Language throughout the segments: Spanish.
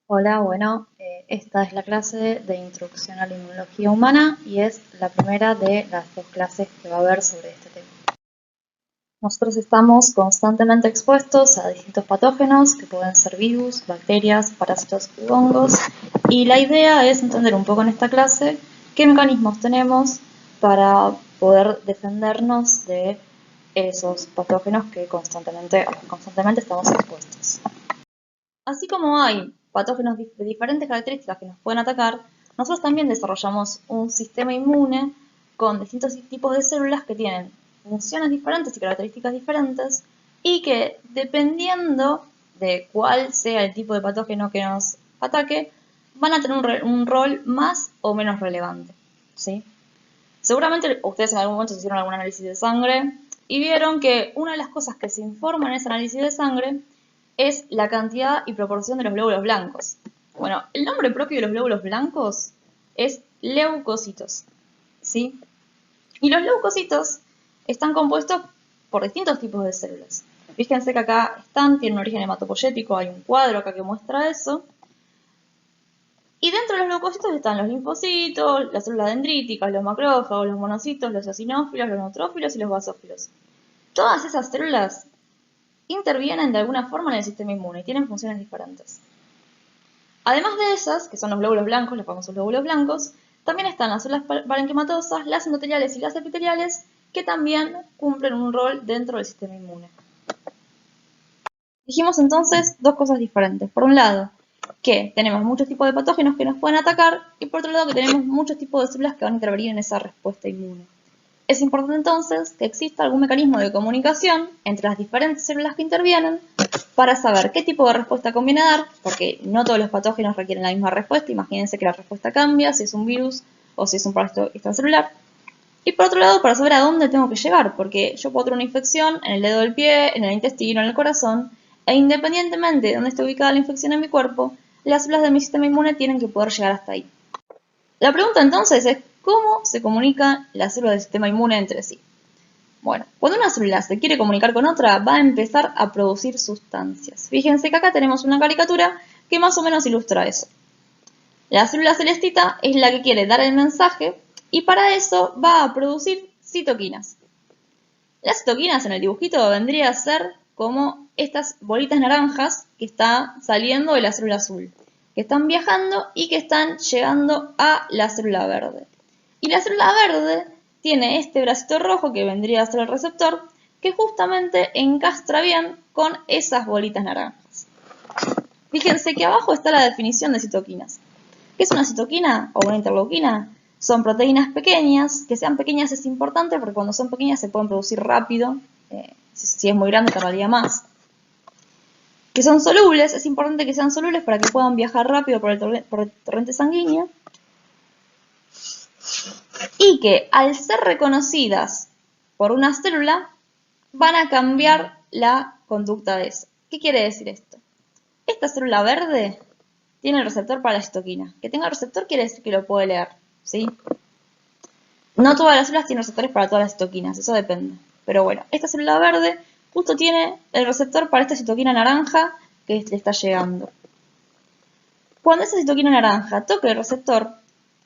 Hola, bueno, esta es la clase de Introducción a la Inmunología Humana y es la primera de las dos clases que va a haber sobre este tema. Nosotros estamos constantemente expuestos a distintos patógenos que pueden ser virus, bacterias, parásitos u hongos, y la idea es entender un poco en esta clase qué mecanismos tenemos para poder defendernos de esos patógenos a los que constantemente estamos expuestos. Así como hay patógenos de diferentes características que nos pueden atacar, nosotros también desarrollamos un sistema inmune con distintos tipos de células que tienen funciones diferentes y características diferentes y que dependiendo de cuál sea el tipo de patógeno que nos ataque, van a tener un rol más o menos relevante, ¿sí? Seguramente ustedes en algún momento se hicieron algún análisis de sangre y vieron que una de las cosas que se informa en ese análisis de sangre es la cantidad y proporción de los glóbulos blancos. Bueno, el nombre propio de los glóbulos blancos es leucocitos, ¿sí? Y los leucocitos están compuestos por distintos tipos de células. Fíjense que acá tienen un origen hematopoyético, hay un cuadro acá que muestra eso. Y dentro de los leucocitos están los linfocitos, las células dendríticas, los macrófagos, los monocitos, los eosinófilos, los neutrófilos y los basófilos. Todas esas células intervienen de alguna forma en el sistema inmune y tienen funciones diferentes. Además de esas, que son los glóbulos blancos, los famosos glóbulos blancos, también están las células parenquimatosas, las endoteliales y las epiteliales, que también cumplen un rol dentro del sistema inmune. Dijimos entonces dos cosas diferentes. Por un lado, que tenemos muchos tipos de patógenos que nos pueden atacar, y por otro lado que tenemos muchos tipos de células que van a intervenir en esa respuesta inmune. Es importante entonces que exista algún mecanismo de comunicación entre las diferentes células que intervienen para saber qué tipo de respuesta conviene dar, porque no todos los patógenos requieren la misma respuesta. Imagínense que la respuesta cambia si es un virus o si es un parásito extracelular. Y por otro lado, para saber a dónde tengo que llegar, porque yo puedo tener una infección en el dedo del pie, en el intestino, en el corazón, e independientemente de dónde esté ubicada la infección en mi cuerpo, las células de mi sistema inmune tienen que poder llegar hasta ahí. La pregunta entonces es, ¿cómo se comunican las células del sistema inmune entre sí? Bueno, cuando una célula se quiere comunicar con otra, va a empezar a producir sustancias. Fíjense que acá tenemos una caricatura que más o menos ilustra eso. La célula celestita es la que quiere dar el mensaje y para eso va a producir citoquinas. Las citoquinas en el dibujito vendría a ser como estas bolitas naranjas que están saliendo de la célula azul, que están viajando y que están llegando a la célula verde. Y la célula verde tiene este bracito rojo que vendría a ser el receptor, que justamente encastra bien con esas bolitas naranjas. Fíjense que abajo está la definición de citoquinas. ¿Qué es una citoquina o una interleuquina? Son proteínas pequeñas. Que sean pequeñas es importante porque cuando son pequeñas se pueden producir rápido. Si es muy grande tardaría más. Que son solubles, es importante que sean solubles para que puedan viajar rápido por el torrente sanguíneo. Y que al ser reconocidas por una célula van a cambiar la conducta de esa. ¿Qué quiere decir esto? Esta célula verde tiene el receptor para la citoquina. Que tenga el receptor quiere decir que lo puede leer, ¿sí? No todas las células tienen receptores para todas las citoquinas, eso depende. Pero bueno, esta célula verde justo tiene el receptor para esta citoquina naranja que le está llegando. Cuando esa citoquina naranja toque el receptor,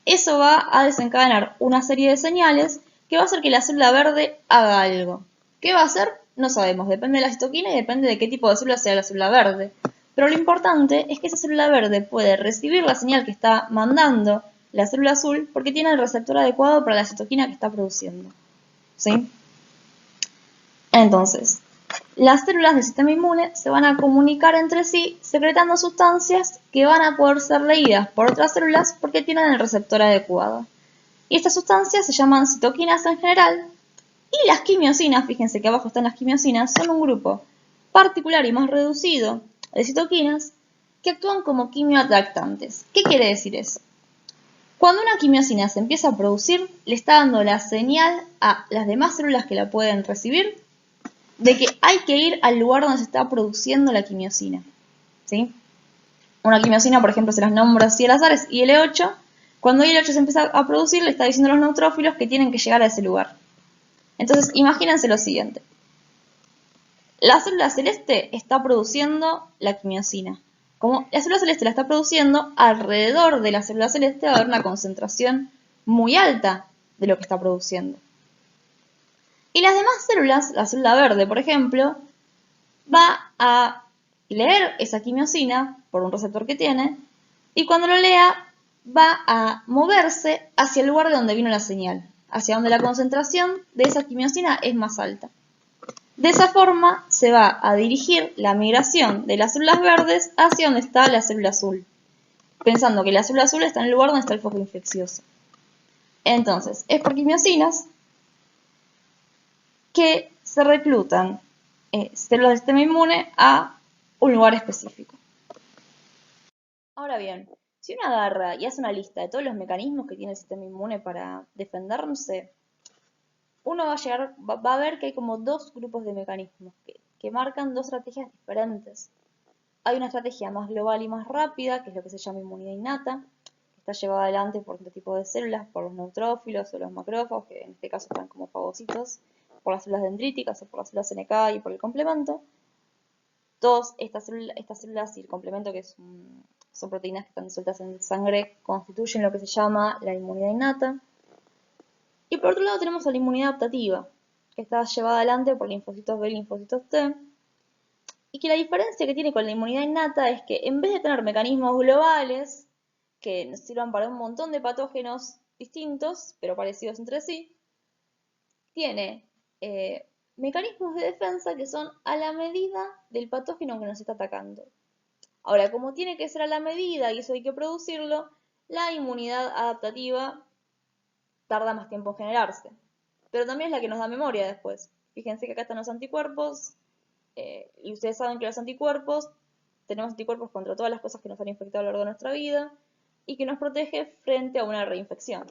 eso va a desencadenar una serie de señales que va a hacer que la célula verde haga algo. ¿Qué va a hacer? No sabemos, depende de la citoquina y depende de qué tipo de célula sea la célula verde. Pero lo importante es que esa célula verde puede recibir la señal que está mandando la célula azul porque tiene el receptor adecuado para la citoquina que está produciendo. ¿Sí? Entonces, las células del sistema inmune se van a comunicar entre sí secretando sustancias que van a poder ser leídas por otras células porque tienen el receptor adecuado. Y estas sustancias se llaman citoquinas en general. Y las quimiosinas, fíjense que abajo están las quimiosinas, son un grupo particular y más reducido de citoquinas que actúan como quimioatractantes. ¿Qué quiere decir eso? Cuando una quimiosina se empieza a producir, le está dando la señal a las demás células que la pueden recibir de que hay que ir al lugar donde se está produciendo la quimiosina. ¿Sí? Una quimiosina, por ejemplo, se las nombra así al azar, es IL-8. Cuando IL-8 se empieza a producir, le está diciendo a los neutrófilos que tienen que llegar a ese lugar. Entonces, imagínense lo siguiente. La célula celeste está produciendo la quimiosina. Como la célula celeste la está produciendo, alrededor de la célula celeste va a haber una concentración muy alta de lo que está produciendo. Y las demás células, la célula verde, por ejemplo, va a leer esa quimiosina por un receptor que tiene, y cuando lo lea va a moverse hacia el lugar de donde vino la señal, hacia donde la concentración de esa quimiosina es más alta. De esa forma se va a dirigir la migración de las células verdes hacia donde está la célula azul, pensando que la célula azul está en el lugar donde está el foco infeccioso. Entonces, es por quimiosinas que se reclutan células del sistema inmune a un lugar específico. Ahora bien, si uno agarra y hace una lista de todos los mecanismos que tiene el sistema inmune para defenderse, uno va a ver que hay como dos grupos de mecanismos que marcan dos estrategias diferentes. Hay una estrategia más global y más rápida, que es lo que se llama inmunidad innata, que está llevada adelante por este tipo de células, por los neutrófilos o los macrófagos, que en este caso están como fagocitos, por las células dendríticas o por las células NK y por el complemento. Todas estas células y el complemento, que son proteínas que están disueltas en sangre, constituyen lo que se llama la inmunidad innata. Y por otro lado tenemos a la inmunidad adaptativa, que está llevada adelante por linfocitos B y linfocitos T, y que la diferencia que tiene con la inmunidad innata es que en vez de tener mecanismos globales que nos sirvan para un montón de patógenos distintos, pero parecidos entre sí, tiene mecanismos de defensa que son a la medida del patógeno que nos está atacando. Ahora, como tiene que ser a la medida y eso hay que producirlo, la inmunidad adaptativa tarda más tiempo en generarse. Pero también es la que nos da memoria después. Fíjense que acá están los anticuerpos, y ustedes saben que los anticuerpos, tenemos anticuerpos contra todas las cosas que nos han infectado a lo largo de nuestra vida y que nos protege frente a una reinfección.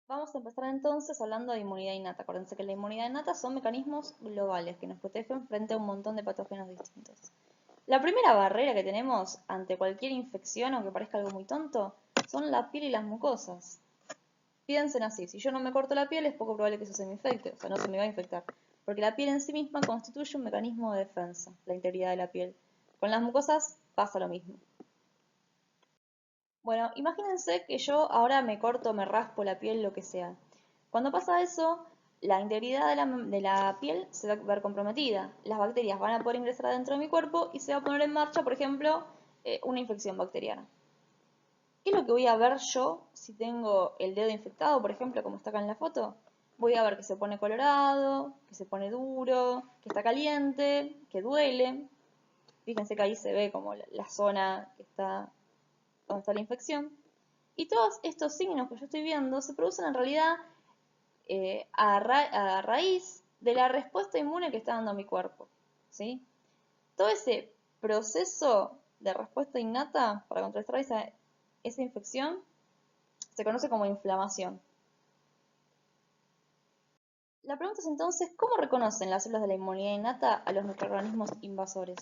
Vamos a empezar entonces hablando de inmunidad innata. Acuérdense que la inmunidad innata son mecanismos globales que nos protegen frente a un montón de patógenos distintos. La primera barrera que tenemos ante cualquier infección, aunque parezca algo muy tonto, son la piel y las mucosas. Piensen así, si yo no me corto la piel es poco probable que eso se me infecte, o sea, no se me va a infectar, porque la piel en sí misma constituye un mecanismo de defensa, la integridad de la piel. Con las mucosas pasa lo mismo. Bueno, imagínense que yo ahora me corto, me raspo la piel, lo que sea. Cuando pasa eso, la integridad de la piel se va a ver comprometida. Las bacterias van a poder ingresar adentro de mi cuerpo y se va a poner en marcha, por ejemplo, una infección bacteriana. ¿Qué es lo que voy a ver yo si tengo el dedo infectado, por ejemplo, como está acá en la foto? Voy a ver que se pone colorado, que se pone duro, que está caliente, que duele. Fíjense que ahí se ve como la zona que está donde está la infección. Y todos estos signos que yo estoy viendo se producen en realidad a raíz de la respuesta inmune que está dando mi cuerpo, ¿sí? Todo ese proceso de respuesta innata para contrarrestar esa infección se conoce como inflamación. La pregunta es entonces, ¿cómo reconocen las células de la inmunidad innata a los microorganismos invasores?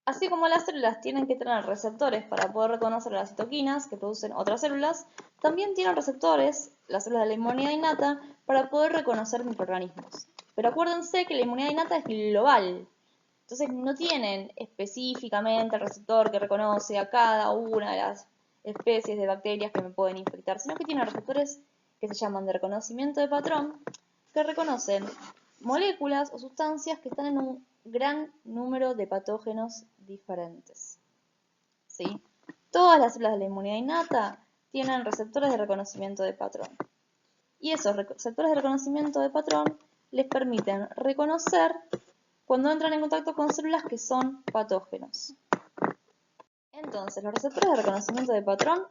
Así como las células tienen que tener receptores para poder reconocer las citoquinas que producen otras células, también tienen receptores, las células de la inmunidad innata, para poder reconocer microorganismos. Pero acuérdense que la inmunidad innata es global. Entonces no tienen específicamente el receptor que reconoce a cada una de las especies de bacterias que me pueden infectar, sino que tienen receptores que se llaman de reconocimiento de patrón, que reconocen moléculas o sustancias que están en un gran número de patógenos diferentes. ¿Sí? Todas las células de la inmunidad innata tienen receptores de reconocimiento de patrón. Y esos receptores de reconocimiento de patrón les permiten reconocer cuando entran en contacto con células que son patógenos. Entonces, los receptores de reconocimiento de patrón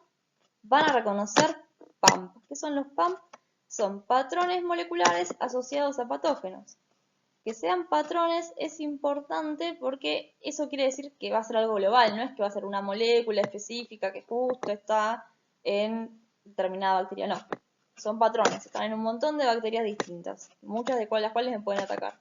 van a reconocer PAMP. ¿Qué son los PAMP? Son patrones moleculares asociados a patógenos. Que sean patrones es importante porque eso quiere decir que va a ser algo global, no es que va a ser una molécula específica que justo está en determinada bacteria, no. Son patrones, están en un montón de bacterias distintas, muchas de las cuales me pueden atacar.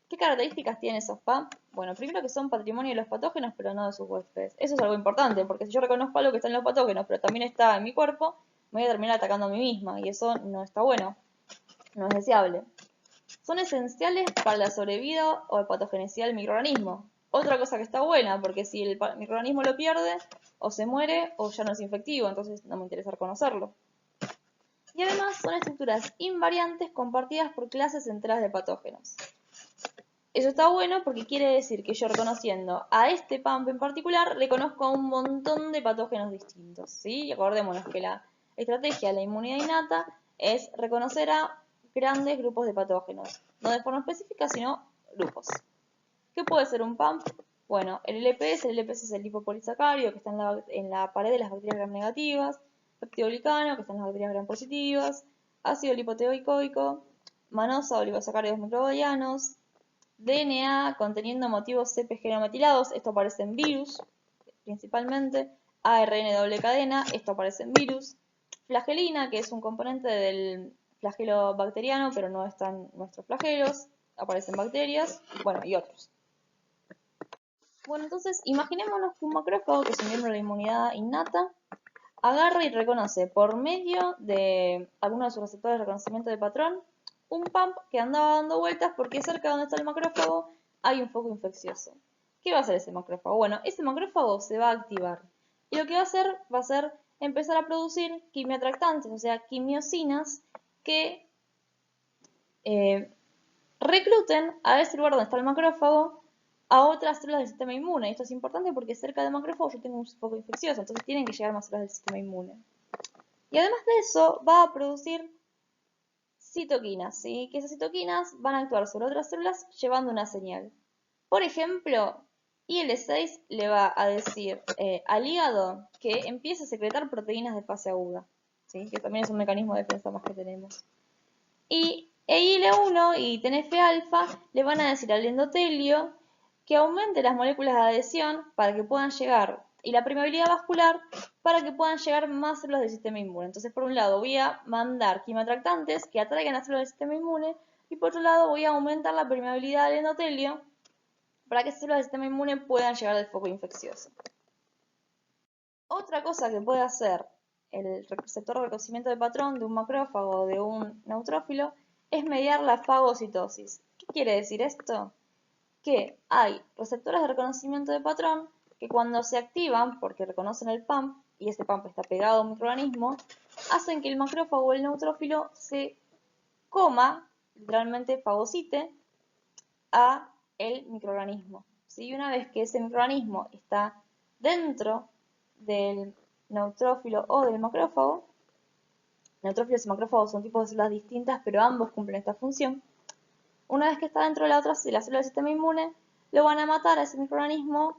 ¿Qué características tienen esos PAMP? Bueno, primero que son patrimonio de los patógenos, pero no de sus huéspedes. Eso es algo importante, porque si yo reconozco algo que está en los patógenos, pero también está en mi cuerpo, me voy a terminar atacando a mí misma, y eso no está bueno, no es deseable. Son esenciales para la sobrevida o patogenicidad del microorganismo. Otra cosa que está buena, porque si el microorganismo lo pierde, o se muere o ya no es infectivo, entonces no me interesa reconocerlo. Y además son estructuras invariantes compartidas por clases enteras de patógenos. Eso está bueno porque quiere decir que yo reconociendo a este PAMP en particular, reconozco a un montón de patógenos distintos, ¿sí? Y acordémonos que la estrategia de la inmunidad innata es reconocer a grandes grupos de patógenos, no de forma específica, sino grupos. ¿Qué puede ser un PAMP? Bueno, el LPS es el lipopolisacárido que está en la pared de las bacterias gram negativas, peptidoglicano que está en las bacterias gram positivas, ácido lipoteoicoico, manosa oligosacáridos microbianos, DNA conteniendo motivos CpG no metilados, esto aparece en virus principalmente, ARN doble cadena, esto aparece en virus, flagelina, que es un componente del flagelo bacteriano, pero no están nuestros flagelos, aparecen bacterias, bueno, y otros. Bueno, entonces imaginémonos que un macrófago, que es un miembro de la inmunidad innata, agarra y reconoce por medio de alguno de sus receptores de reconocimiento de patrón un PAMP que andaba dando vueltas porque cerca de donde está el macrófago hay un foco infeccioso. ¿Qué va a hacer ese macrófago? Bueno, ese macrófago se va a activar y lo que va a ser empezar a producir quimioatractantes, o sea, quimiosinas que recluten a ese lugar donde está el macrófago a otras células del sistema inmune. Esto es importante porque cerca del macrófago yo tengo un foco infeccioso, entonces tienen que llegar más células del sistema inmune. Y además de eso, va a producir citoquinas, ¿sí? Que esas citoquinas van a actuar sobre otras células llevando una señal. Por ejemplo, IL-6 le va a decir al hígado que empiece a secretar proteínas de fase aguda, ¿sí? Que también es un mecanismo de defensa más que tenemos. Y IL-1 y TNF-alfa le van a decir al endotelio que aumente las moléculas de adhesión para que puedan llegar, y la permeabilidad vascular para que puedan llegar más células del sistema inmune. Entonces, por un lado, voy a mandar quimioatractantes que atraigan a células del sistema inmune, y por otro lado, voy a aumentar la permeabilidad del endotelio para que esas células del sistema inmune puedan llegar al foco infeccioso. Otra cosa que puede hacer el receptor de reconocimiento de patrón de un macrófago o de un neutrófilo es mediar la fagocitosis. ¿Qué quiere decir esto? Que hay receptores de reconocimiento de patrón que cuando se activan porque reconocen el PAMP y ese PAMP está pegado a un microorganismo, hacen que el macrófago o el neutrófilo se coma, literalmente fagocite, a el microorganismo. ¿Sí? Una vez que ese microorganismo está dentro del neutrófilo o del macrófago, neutrófilos y macrófagos son tipos de células distintas, pero ambos cumplen esta función. Una vez que está dentro de la otra célula del sistema inmune, lo van a matar a ese microorganismo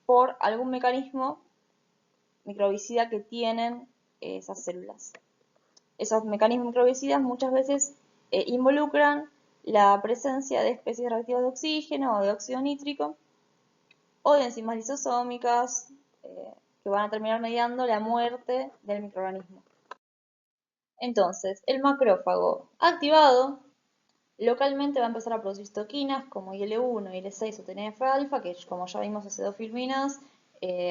por algún mecanismo microbicida que tienen esas células. Esos mecanismos microbicidas muchas veces involucran la presencia de especies reactivas de oxígeno o de óxido nítrico o de enzimas lisosómicas que van a terminar mediando la muerte del microorganismo. Entonces, el macrófago activado localmente va a empezar a producir citoquinas como IL-1, IL-6 o TNF-alfa, que como ya vimos hace dos filminas,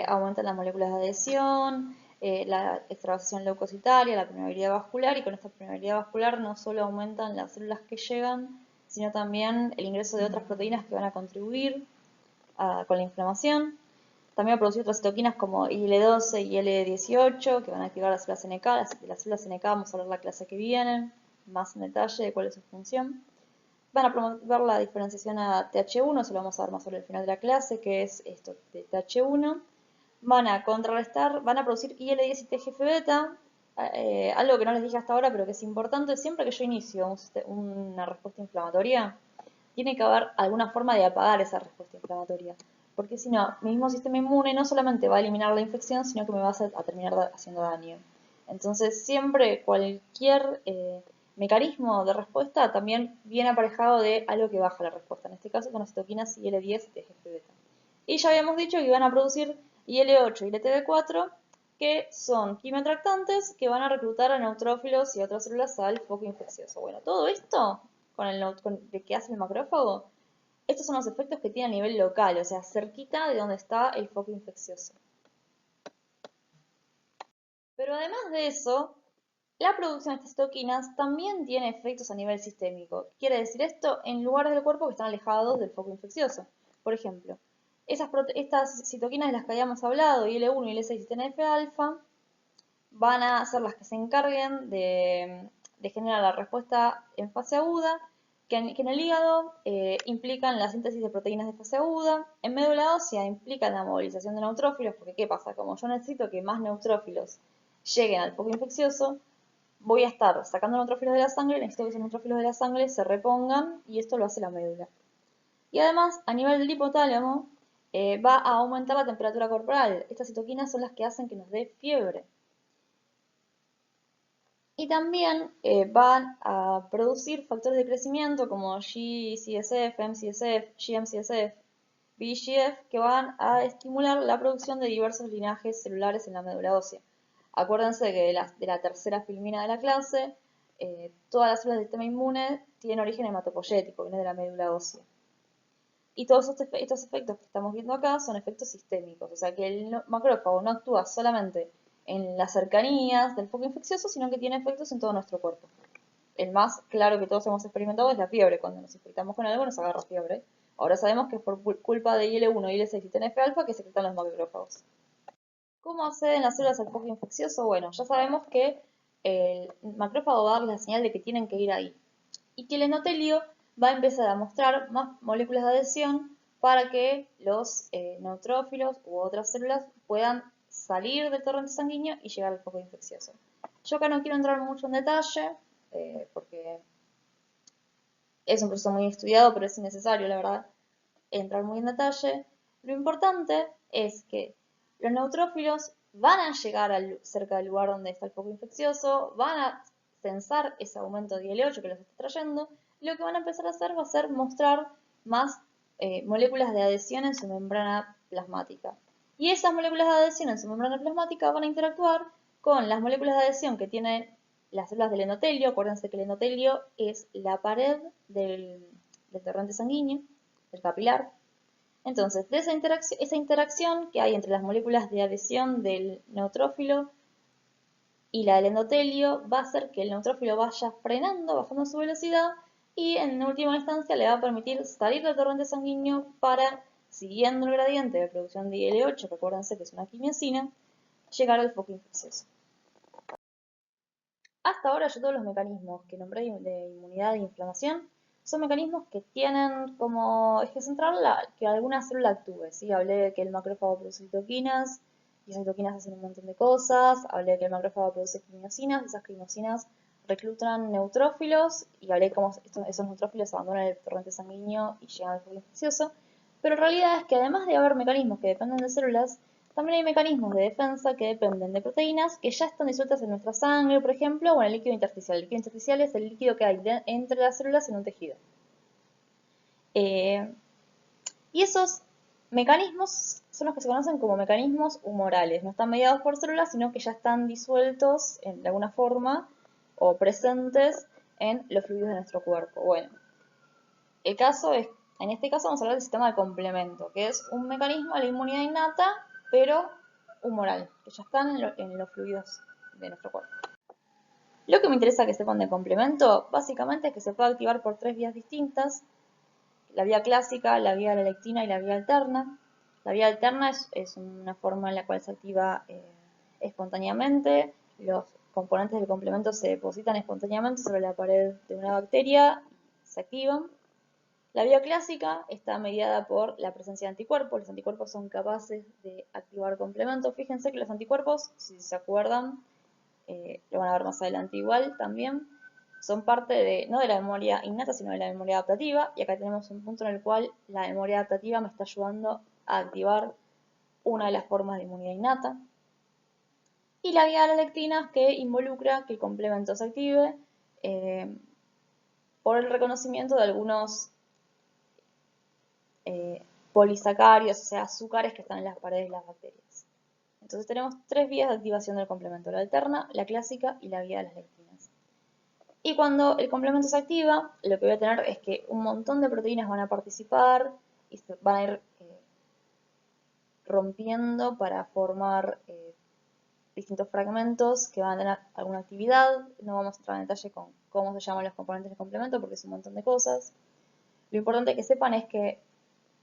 aumentan las moléculas de adhesión, la extravasación leucocitaria, la permeabilidad vascular, y con esta permeabilidad vascular no solo aumentan las células que llegan, sino también el ingreso de otras proteínas que van a contribuir con la inflamación. También va a producir otras citoquinas como IL-12 y IL-18 que van a activar las células NK. Las células NK vamos a ver la clase que viene, más en detalle de cuál es su función. Van a promover la diferenciación a TH1, eso lo vamos a ver más sobre el final de la clase, que es esto de TH1. Van a contrarrestar, van a producir IL-10 y TGF-beta, algo que no les dije hasta ahora, pero que es importante. Siempre que yo inicio una respuesta inflamatoria, tiene que haber alguna forma de apagar esa respuesta inflamatoria. Porque si no, mi mismo sistema inmune no solamente va a eliminar la infección, sino que me va a terminar haciendo daño. Entonces, siempre cualquier mecanismo de respuesta también viene aparejado de algo que baja la respuesta. En este caso, con las citoquinas IL-10 y TGF-beta. Y ya habíamos dicho que van a producir IL-8 y IL-TB4, que son quimioatractantes que van a reclutar a neutrófilos y otras células al foco infeccioso. Bueno, todo esto de que hace el macrófago, estos son los efectos que tiene a nivel local, o sea, cerquita de donde está el foco infeccioso. Pero además de eso, la producción de estas citoquinas también tiene efectos a nivel sistémico. ¿Qué quiere decir esto? En lugares del cuerpo que están alejados del foco infeccioso. Por ejemplo, estas citoquinas de las que habíamos hablado, IL-1, IL-6 y TNF-alfa, van a ser las que se encarguen de generar la respuesta en fase aguda, que en el hígado implican la síntesis de proteínas de fase aguda, en médula ósea implican la movilización de neutrófilos, porque ¿qué pasa? Como yo necesito que más neutrófilos lleguen al foco infeccioso, voy a estar sacando neutrófilos de la sangre, necesito que esos neutrófilos de la sangre se repongan y esto lo hace la médula. Y además, a nivel del hipotálamo, va a aumentar la temperatura corporal. Estas citoquinas son las que hacen que nos dé fiebre. Y también van a producir factores de crecimiento como GCSF, MCSF, GMCSF, VEGF, que van a estimular la producción de diversos linajes celulares en la médula ósea. Acuérdense que de la tercera filmina de la clase, todas las células del sistema inmune tienen origen hematopoyético, viene de la médula ósea. Y todos estos efectos que estamos viendo acá son efectos sistémicos, o sea que el macrófago no actúa solamente en las cercanías del foco infeccioso, sino que tiene efectos en todo nuestro cuerpo. El más claro que todos hemos experimentado es la fiebre. Cuando nos infectamos con algo nos agarra fiebre. Ahora sabemos que es por culpa de IL-1, IL-6 y TNF-alfa que secretan los macrófagos. ¿Cómo acceden las células al foco infeccioso? Bueno, ya sabemos que el macrófago va a darles la señal de que tienen que ir ahí y que el endotelio va a empezar a mostrar más moléculas de adhesión para que los neutrófilos u otras células puedan salir del torrente sanguíneo y llegar al foco infeccioso. Yo acá no quiero entrar mucho en detalle porque es un proceso muy estudiado, pero es innecesario, la verdad, entrar muy en detalle. Lo importante es que los neutrófilos van a llegar cerca del lugar donde está el foco infeccioso, van a sensar ese aumento de IL-8 que los está trayendo, y lo que van a empezar a hacer va a ser mostrar más moléculas de adhesión en su membrana plasmática. Y esas moléculas de adhesión en su membrana plasmática van a interactuar con las moléculas de adhesión que tienen las células del endotelio. Acuérdense que el endotelio es la pared del torrente sanguíneo, del capilar. Entonces, de esa interacción que hay entre las moléculas de adhesión del neutrófilo y la del endotelio va a hacer que el neutrófilo vaya frenando, bajando su velocidad y en última instancia le va a permitir salir del torrente sanguíneo para, siguiendo el gradiente de producción de IL-8, que acuérdense que es una quimiosina, llegar al foco infeccioso. Hasta ahora yo todos los mecanismos que nombré de inmunidad e inflamación son mecanismos que tienen como eje central que alguna célula actúe, ¿sí? Hablé de que el macrófago produce citoquinas, y esas citoquinas hacen un montón de cosas. Hablé de que el macrófago produce quimiosinas, y esas quimiosinas reclutan neutrófilos, y hablé de cómo esos neutrófilos abandonan el torrente sanguíneo y llegan al foco infeccioso. Pero en realidad es que además de haber mecanismos que dependen de células, también hay mecanismos de defensa que dependen de proteínas que ya están disueltas en nuestra sangre, por ejemplo, o en el líquido intersticial. El líquido intersticial es el líquido que hay entre las células en un tejido. Y esos mecanismos son los que se conocen como mecanismos humorales. No están mediados por células, sino que ya están disueltos de alguna forma o presentes en los fluidos de nuestro cuerpo. Bueno, en este caso vamos a hablar del sistema de complemento, que es un mecanismo de la inmunidad innata, pero humoral, que ya están en los fluidos de nuestro cuerpo. Lo que me interesa que sepan de complemento, básicamente es que se puede activar por tres vías distintas: la vía clásica, la vía de la lectina y la vía alterna. La vía alterna es una forma en la cual se activa espontáneamente. Los componentes del complemento se depositan espontáneamente sobre la pared de una bacteria y se activan. La vía clásica está mediada por la presencia de anticuerpos. Los anticuerpos son capaces de activar complementos. Fíjense que los anticuerpos, si se acuerdan, lo van a ver más adelante igual también, son parte no de la memoria innata, sino de la memoria adaptativa. Y acá tenemos un punto en el cual la memoria adaptativa me está ayudando a activar una de las formas de inmunidad innata. Y la vía de la lectina, que involucra que el complemento se active por el reconocimiento de algunos polisacáridos, o sea, azúcares que están en las paredes de las bacterias. Entonces tenemos tres vías de activación del complemento: la alterna, la clásica y la vía de las lectinas. Y cuando el complemento se activa, lo que voy a tener es que un montón de proteínas van a participar y se van a ir rompiendo para formar distintos fragmentos que van a tener alguna actividad. No vamos a entrar en detalle con cómo se llaman los componentes del complemento porque es un montón de cosas. Lo importante que sepan es que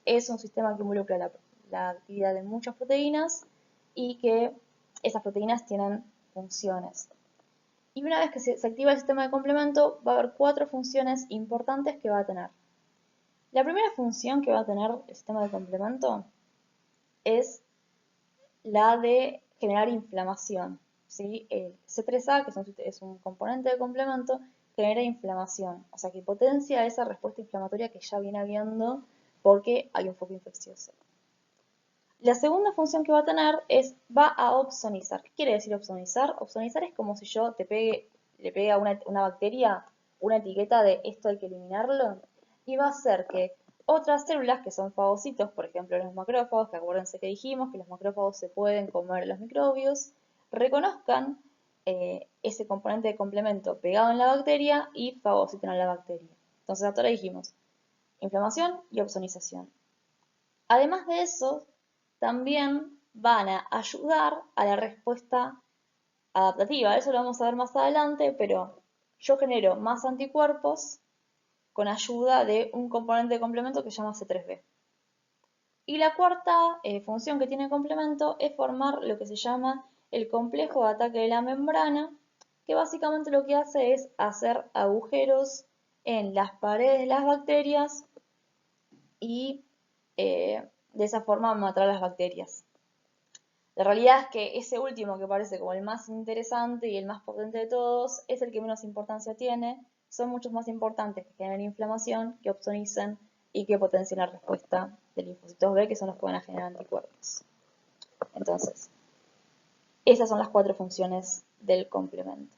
es un sistema que involucra la actividad de muchas proteínas y que esas proteínas tienen funciones. Y una vez que se activa el sistema de complemento, va a haber 4 funciones importantes que va a tener. La primera función que va a tener el sistema de complemento es la de generar inflamación. ¿Sí? El C3A, que es un componente de complemento, genera inflamación, o sea que potencia esa respuesta inflamatoria que ya viene habiendo porque hay un foco infeccioso. La segunda función que va a tener va a opsonizar. ¿Qué quiere decir opsonizar? Opsonizar es como si yo le pegue a una bacteria una etiqueta de esto hay que eliminarlo, y va a hacer que otras células que son fagocitos, por ejemplo los macrófagos, que acuérdense que dijimos que los macrófagos se pueden comer los microbios, reconozcan ese componente de complemento pegado en la bacteria y fagociten a la bacteria. Entonces hasta ahora dijimos inflamación y opsonización. Además de eso, también van a ayudar a la respuesta adaptativa. Eso lo vamos a ver más adelante, pero yo genero más anticuerpos con ayuda de un componente de complemento que se llama C3b. Y la cuarta función que tiene el complemento es formar lo que se llama el complejo de ataque de la membrana, que básicamente lo que hace es hacer agujeros en las paredes de las bacterias y de esa forma matar a las bacterias. La realidad es que ese último, que parece como el más interesante y el más potente de todos, es el que menos importancia tiene. Son muchos más importantes que generen inflamación, que opsonicen y que potencien la respuesta de linfocitos B, que son los que van a generar anticuerpos. Entonces, esas son las 4 funciones del complemento.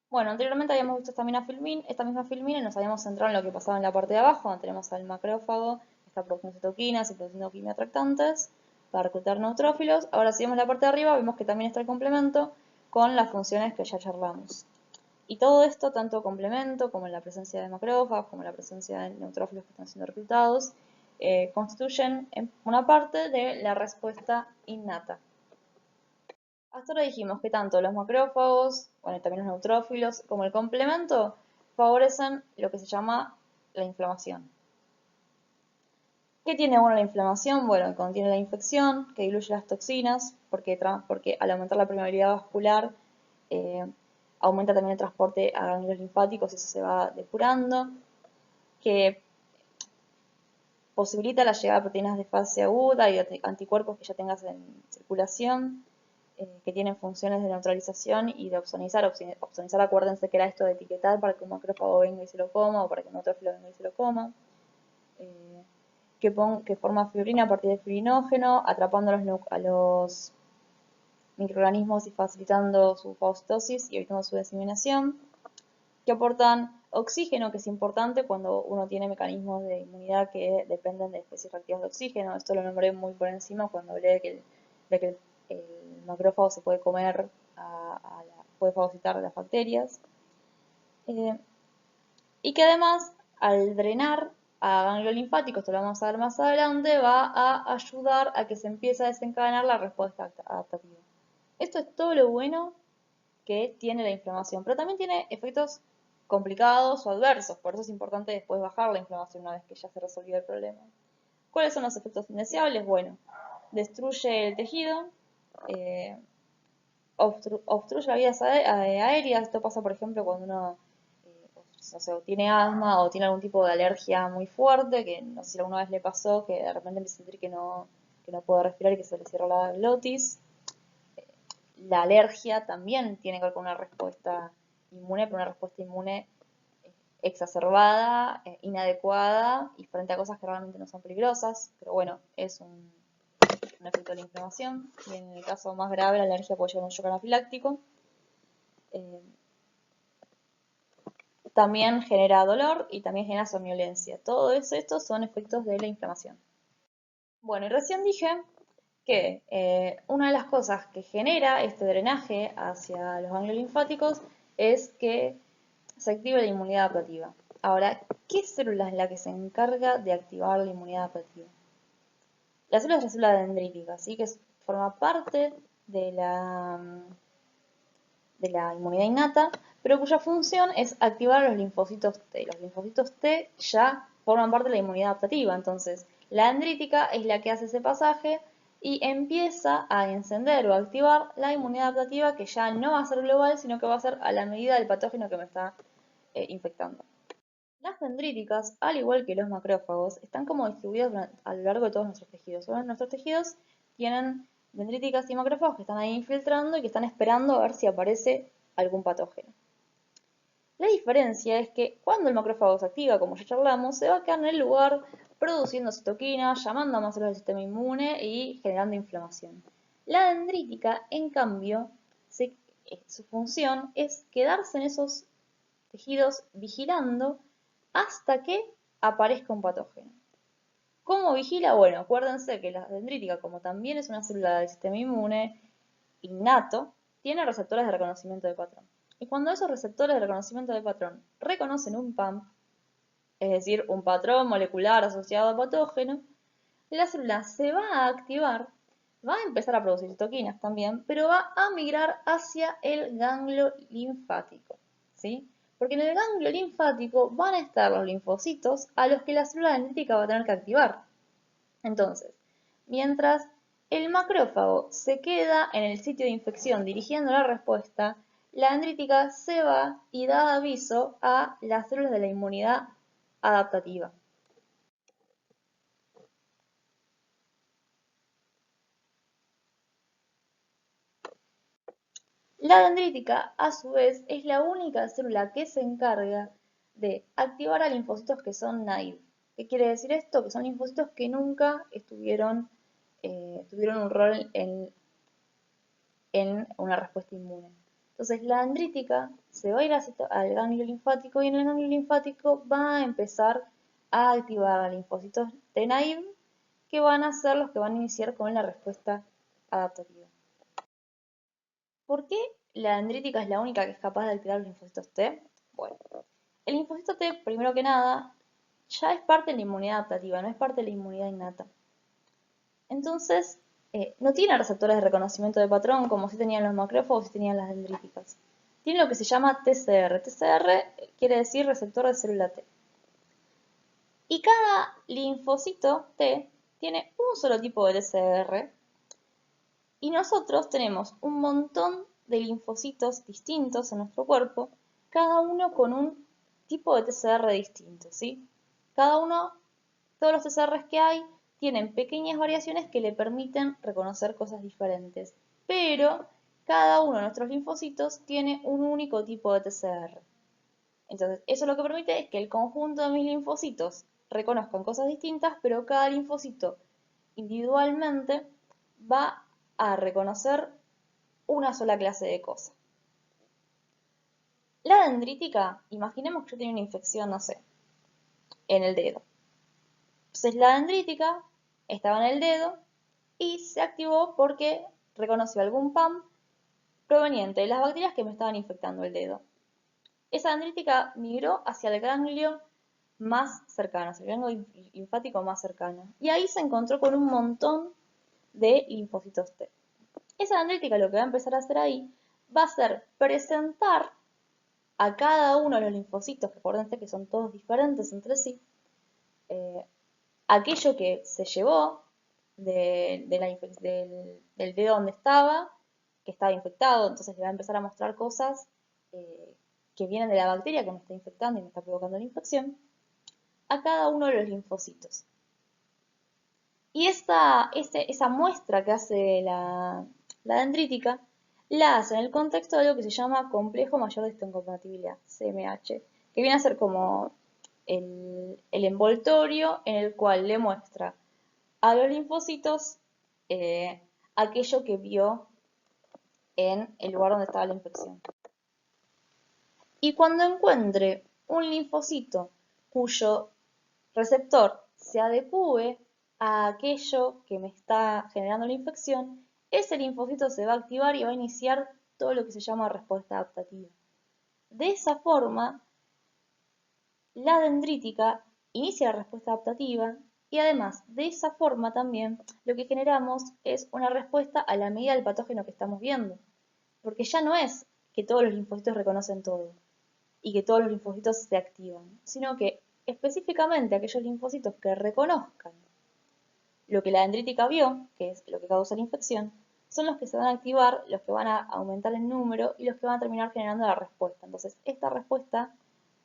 Bueno, anteriormente habíamos visto esta misma filmina y nos habíamos centrado en lo que pasaba en la parte de abajo, donde tenemos al macrófago, está produciendo citoquinas y produciendo quimioatractantes para reclutar neutrófilos. Ahora si vemos la parte de arriba, vemos que también está el complemento con las funciones que ya charlamos. Y todo esto, tanto complemento como en la presencia de macrófagos, como en la presencia de neutrófilos que están siendo reclutados, constituyen una parte de la respuesta innata. Hasta ahora dijimos que tanto los macrófagos, bueno, y también los neutrófilos, como el complemento, favorecen lo que se llama la inflamación. ¿Qué tiene bueno la inflamación? Bueno, contiene la infección, que diluye las toxinas, porque al aumentar la permeabilidad vascular, aumenta también el transporte a ganglios linfáticos y eso se va depurando, que posibilita la llegada de proteínas de fase aguda y de anticuerpos que ya tengas en circulación, que tienen funciones de neutralización y de opsonizar. Opsonizar, acuérdense que era esto de etiquetar para que un macrófago venga y se lo coma o para que un neutrófilo venga y se lo coma. Que forma fibrina a partir de fibrinógeno, atrapando a los microorganismos y facilitando su fagocitosis y evitando su diseminación. Que aportan oxígeno, que es importante cuando uno tiene mecanismos de inmunidad que dependen de especies reactivas de oxígeno. Esto lo nombré muy por encima cuando hablé de que el macrófago se puede comer, puede fagocitar las bacterias. Y que además, al drenar a ganglio linfático, esto lo vamos a ver más adelante, va a ayudar a que se empiece a desencadenar la respuesta adaptativa. Esto es todo lo bueno que tiene la inflamación, pero también tiene efectos complicados o adversos, por eso es importante después bajar la inflamación una vez que ya se resolvió el problema. ¿Cuáles son los efectos indeseables? Bueno, destruye el tejido, obstruye la vía aérea. Esto pasa, por ejemplo, cuando uno no sé, o tiene asma o tiene algún tipo de alergia muy fuerte, que no sé si alguna vez le pasó, que de repente empieza a sentir que no puede respirar y que se le cierra la glotis. La alergia también tiene que ver con una respuesta inmune, pero una respuesta inmune exacerbada, inadecuada y frente a cosas que realmente no son peligrosas, pero bueno, es un efecto de la inflamación y en el caso más grave la alergia puede llevar a un shock anafiláctico. También genera dolor y también genera somnolencia. Todo estos son efectos de la inflamación. Bueno, y recién dije que una de las cosas que genera este drenaje hacia los ganglios linfáticos es que se active la inmunidad adaptativa. Ahora, ¿qué célula es la que se encarga de activar la inmunidad adaptativa? La célula es la célula dendrítica, ¿sí? Que forma parte de la inmunidad innata, pero cuya función es activar los linfocitos T. Los linfocitos T ya forman parte de la inmunidad adaptativa, entonces la dendrítica es la que hace ese pasaje y empieza a encender o a activar la inmunidad adaptativa, que ya no va a ser global, sino que va a ser a la medida del patógeno que me está infectando. Las dendríticas, al igual que los macrófagos, están como distribuidas a lo largo de todos nuestros tejidos. Nuestros tejidos tienen dendríticas y macrófagos que están ahí infiltrando y que están esperando a ver si aparece algún patógeno. La diferencia es que cuando el macrófago se activa, como ya charlamos, se va a quedar en el lugar produciendo citoquinas, llamando a más células del sistema inmune y generando inflamación. La dendrítica, en cambio, su función es quedarse en esos tejidos vigilando hasta que aparezca un patógeno. ¿Cómo vigila? Bueno, acuérdense que la dendrítica, como también es una célula del sistema inmune innato, tiene receptores de reconocimiento de patrón. Y cuando esos receptores de reconocimiento de patrón reconocen un PAMP, es decir, un patrón molecular asociado a patógeno, la célula se va a activar, va a empezar a producir citoquinas también, pero va a migrar hacia el ganglio linfático, ¿sí? Porque en el ganglio linfático van a estar los linfocitos a los que la célula dendrítica va a tener que activar. Entonces, mientras el macrófago se queda en el sitio de infección dirigiendo la respuesta, la dendrítica se va y da aviso a las células de la inmunidad adaptativa. La dendrítica, a su vez, es la única célula que se encarga de activar a linfocitos que son naive. ¿Qué quiere decir esto? Que son linfocitos que nunca tuvieron un rol en una respuesta inmune. Entonces, la dendrítica se va a ir al ganglio linfático y en el ganglio linfático va a empezar a activar a linfocitos T naive que van a ser los que van a iniciar con la respuesta adaptativa. ¿Por qué la dendrítica es la única que es capaz de activar los linfocitos T? Bueno, el linfocito T, primero que nada, ya es parte de la inmunidad adaptativa, no es parte de la inmunidad innata. Entonces, no tiene receptores de reconocimiento de patrón como si tenían los macrófagos y tenían las dendríticas. Tiene lo que se llama TCR. TCR quiere decir receptor de célula T. Y cada linfocito T tiene un solo tipo de TCR y nosotros tenemos un montón de linfocitos distintos en nuestro cuerpo, cada uno con un tipo de TCR distinto, ¿sí? Cada uno, todos los TCRs que hay, tienen pequeñas variaciones que le permiten reconocer cosas diferentes, pero cada uno de nuestros linfocitos tiene un único tipo de TCR. Entonces, eso lo que permite es que el conjunto de mis linfocitos reconozcan cosas distintas, pero cada linfocito individualmente va a reconocer una sola clase de cosa. La dendrítica, imaginemos que yo tenía una infección, no sé, en el dedo. Entonces la dendrítica estaba en el dedo y se activó porque reconoció algún PAM proveniente de las bacterias que me estaban infectando el dedo. Esa dendrítica migró hacia el ganglio más cercano, hacia el ganglio linfático más cercano. Y ahí se encontró con un montón de linfocitos T. Esa dendrítica lo que va a empezar a hacer ahí va a ser presentar a cada uno de los linfocitos, que acuérdense que son todos diferentes entre sí, aquello que se llevó del dedo donde estaba, que estaba infectado, entonces le va a empezar a mostrar cosas que vienen de la bacteria que me está infectando y me está provocando la infección, a cada uno de los linfocitos. Y esa muestra que hace la dendrítica la hace en el contexto de algo que se llama complejo mayor de histocompatibilidad, CMH, que viene a ser como el envoltorio en el cual le muestra a los linfocitos aquello que vio en el lugar donde estaba la infección. Y cuando encuentre un linfocito cuyo receptor se adecue a aquello que me está generando la infección, ese linfocito se va a activar y va a iniciar todo lo que se llama respuesta adaptativa. De esa forma, la dendrítica inicia la respuesta adaptativa y además de esa forma también lo que generamos es una respuesta a la medida del patógeno que estamos viendo. Porque ya no es que todos los linfocitos reconocen todo y que todos los linfocitos se activan, sino que específicamente aquellos linfocitos que reconozcan lo que la dendrítica vio, que es lo que causa la infección, son los que se van a activar, los que van a aumentar el número y los que van a terminar generando la respuesta. Entonces, esta respuesta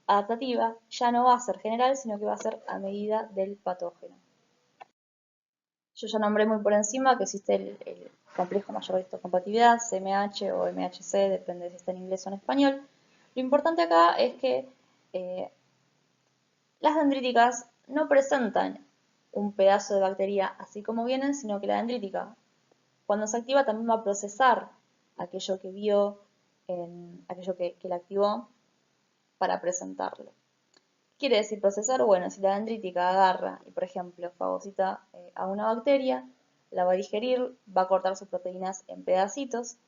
adaptativa ya no va a ser general, sino que va a ser a medida del patógeno. Yo ya nombré muy por encima que existe el complejo mayor de histocompatibilidad, CMH o MHC, depende si está en inglés o en español. Lo importante acá es que las dendríticas no presentan un pedazo de bacteria así como vienen, sino que la dendrítica, cuando se activa, también va a procesar aquello que vio, aquello que la activó, para presentarlo. ¿Qué quiere decir procesar? Bueno, si la dendrítica agarra y, por ejemplo, fagocita a una bacteria, la va a digerir, va a cortar sus proteínas en pedacitos,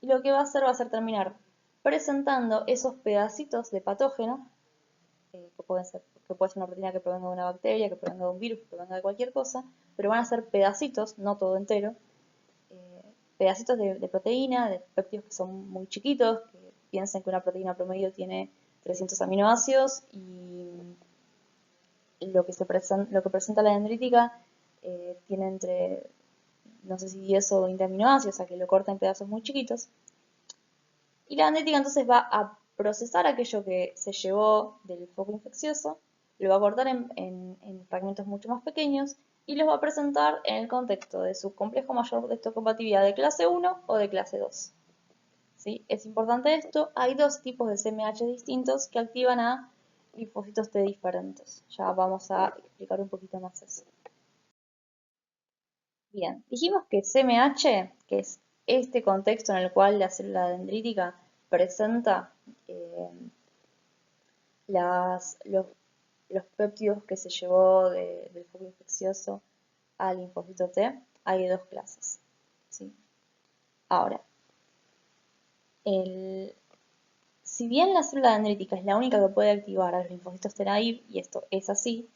y lo que va a hacer terminar presentando esos pedacitos de patógeno, que puede ser una proteína que provenga de una bacteria, que provenga de un virus, que provenga de cualquier cosa, pero van a ser pedacitos, no todo entero, pedacitos de proteína, de péptidos que son muy chiquitos, que piensen que una proteína promedio tiene 300 aminoácidos y lo que presenta la dendrítica tiene entre, no sé si 10 o 20 aminoácidos, o sea que lo corta en pedazos muy chiquitos. Y la dendrítica entonces va a procesar aquello que se llevó del foco infeccioso, lo va a cortar en fragmentos mucho más pequeños y los va a presentar en el contexto de su complejo mayor de histocompatibilidad de clase 1 o de clase 2. ¿Sí? Es importante esto, hay dos tipos de CMH distintos que activan a linfocitos T diferentes. Ya vamos a explicar un poquito más eso. Bien, dijimos que CMH, que es este contexto en el cual la célula dendrítica presenta los péptidos que se llevó del foco infeccioso al linfocito T, hay dos clases. ¿Sí? Ahora, si bien la célula dendrítica es la única que puede activar a los linfocitos T naive, y esto es así,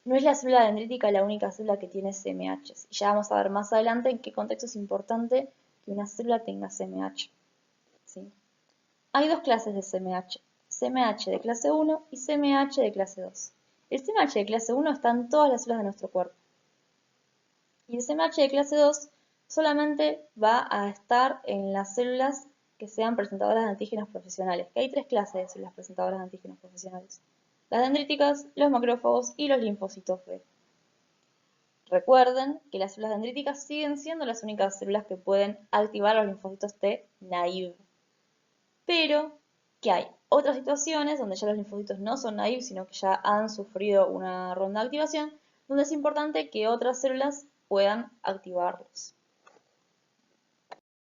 no es la célula dendrítica la única célula que tiene CMH. Y ya vamos a ver más adelante en qué contexto es importante que una célula tenga CMH. ¿Sí? Hay dos clases de CMH, CMH de clase 1 y CMH de clase 2. El CMH de clase 1 está en todas las células de nuestro cuerpo. Y el CMH de clase 2 solamente va a estar en las células que sean presentadoras de antígenos profesionales, que hay tres clases de células presentadoras de antígenos profesionales. Las dendríticas, los macrófagos y los linfocitos B. Recuerden que las células dendríticas siguen siendo las únicas células que pueden activar los linfocitos T naive. Pero que hay otras situaciones donde ya los linfocitos no son naive, sino que ya han sufrido una ronda de activación, donde es importante que otras células puedan activarlos.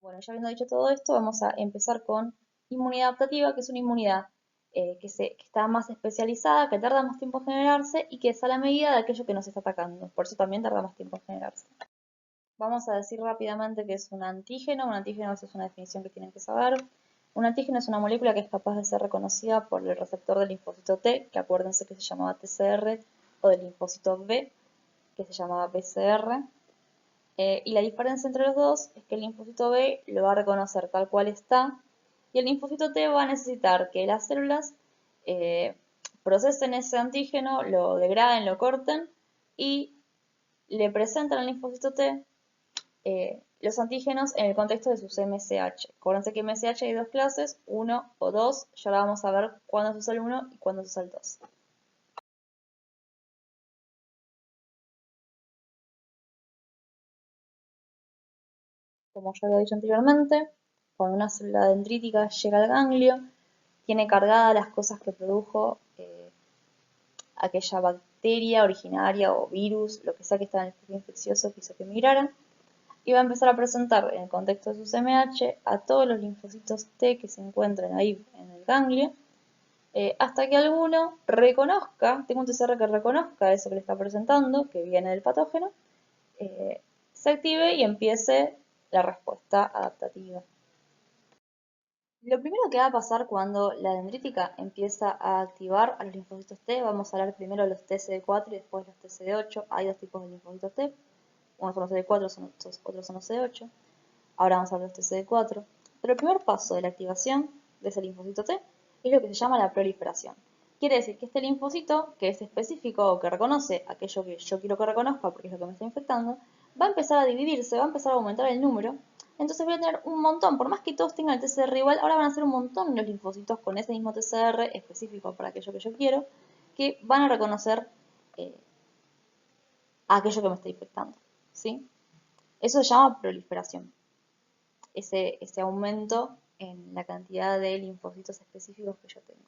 Bueno, ya habiendo dicho todo esto, vamos a empezar con inmunidad adaptativa, que es una inmunidad que está más especializada, que tarda más tiempo en generarse y que es a la medida de aquello que nos está atacando. Por eso también tarda más tiempo en generarse. Vamos a decir rápidamente qué es un antígeno. Un antígeno es una definición que tienen que saber. Un antígeno es una molécula que es capaz de ser reconocida por el receptor del linfocito T, que acuérdense que se llamaba TCR, o del linfocito B, que se llamaba BCR. Y la diferencia entre los dos es que el linfocito B lo va a reconocer tal cual está, y el linfocito T va a necesitar que las células procesen ese antígeno, lo degraden, lo corten, y le presentan al linfocito T los antígenos en el contexto de sus MSH. Acuérdense que MSH hay dos clases, 1 o 2, ya ahora vamos a ver cuándo se usa el 1 y cuándo se usa el 2. Como ya lo he dicho anteriormente, cuando una célula dendrítica llega al ganglio, tiene cargadas las cosas que produjo aquella bacteria originaria o virus, lo que sea que está en el foco infeccioso que hizo que migraran, y va a empezar a presentar en el contexto de sus MH a todos los linfocitos T que se encuentran ahí en el ganglio, hasta que alguno reconozca, tengo un TCR que reconozca eso que le está presentando, que viene del patógeno, se active y empiece la respuesta adaptativa. Lo primero que va a pasar cuando la dendrítica empieza a activar a los linfocitos T, vamos a hablar primero de los TCD4 y después los TCD8. Hay dos tipos de linfocitos T, unos son los CD4, otros son los CD8. Ahora vamos a hablar de los TCD4. Pero el primer paso de la activación de ese linfocito T es lo que se llama la proliferación. Quiere decir que este linfocito, que es específico o que reconoce aquello que yo quiero que reconozca porque es lo que me está infectando, va a empezar a dividirse, va a empezar a aumentar el número. Entonces voy a tener un montón, por más que todos tengan el TCR igual, ahora van a ser un montón los linfocitos con ese mismo TCR específico para aquello que yo quiero, que van a reconocer eh, aquello que me está infectando. ¿Sí? Eso se llama proliferación, ese aumento en la cantidad de linfocitos específicos que yo tengo.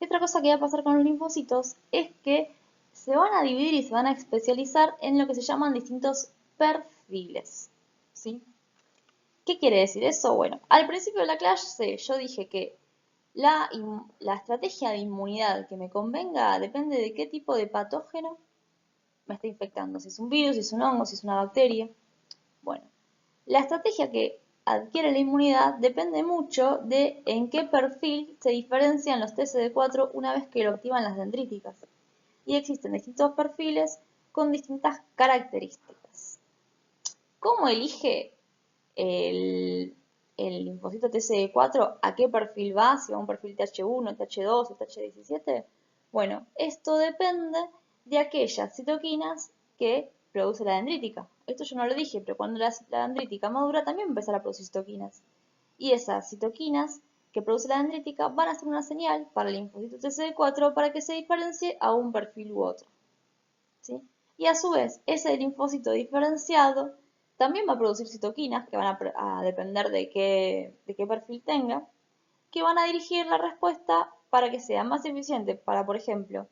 Y otra cosa que va a pasar con los linfocitos es que se van a dividir y se van a especializar en lo que se llaman distintos perfiles. ¿Sí? ¿Qué quiere decir eso? Bueno, al principio de la clase yo dije que la estrategia de inmunidad que me convenga depende de qué tipo de patógeno me está infectando. Si es un virus, si es un hongo, si es una bacteria. Bueno, la estrategia que adquiere la inmunidad depende mucho de en qué perfil se diferencian los TCD4 una vez que lo activan las dendríticas. Y existen distintos perfiles con distintas características. ¿Cómo elige el linfocito TCD4 a qué perfil va? Si va a un perfil TH1, TH2 o TH17. Bueno, esto depende de aquellas citoquinas que produce la dendrítica. Esto yo no lo dije, pero cuando la dendrítica madura también va a empezar a producir citoquinas. Y esas citoquinas que produce la dendrítica van a ser una señal para el linfocito TCD4 para que se diferencie a un perfil u otro. ¿Sí? Y a su vez, ese linfocito diferenciado también va a producir citoquinas que van a depender de qué perfil tenga, que van a dirigir la respuesta para que sea más eficiente para, por ejemplo,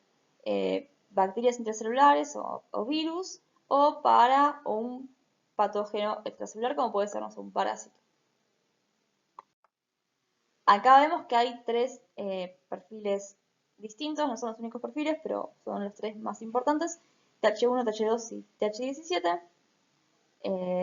bacterias intracelulares o virus, o para un patógeno extracelular como puede ser, no sé, un parásito. Acá vemos que hay tres perfiles distintos, no son los únicos perfiles, pero son los tres más importantes, TH1, TH2 y TH17,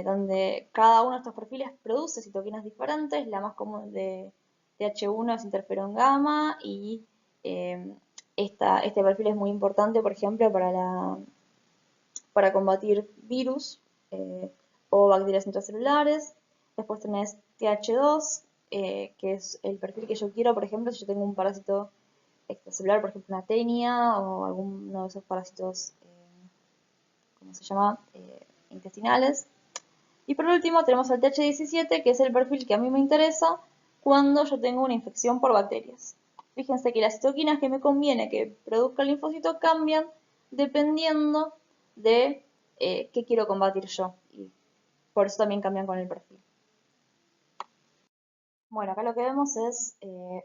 donde cada uno de estos perfiles produce citoquinas diferentes. La más común de TH1 es interferón gamma y eh, este perfil es muy importante, por ejemplo, para combatir virus o bacterias intracelulares. Después tenés TH2, que es el perfil que yo quiero, por ejemplo, si yo tengo un parásito extracelular, por ejemplo, una tenia o alguno de esos parásitos, ¿cómo se llama? Intestinales. Y por último tenemos el TH17, que es el perfil que a mí me interesa cuando yo tengo una infección por bacterias. Fíjense que las citoquinas que me conviene que produzca el linfocito cambian dependiendo de qué quiero combatir yo. Y por eso también cambian con el perfil. Bueno, acá lo que vemos es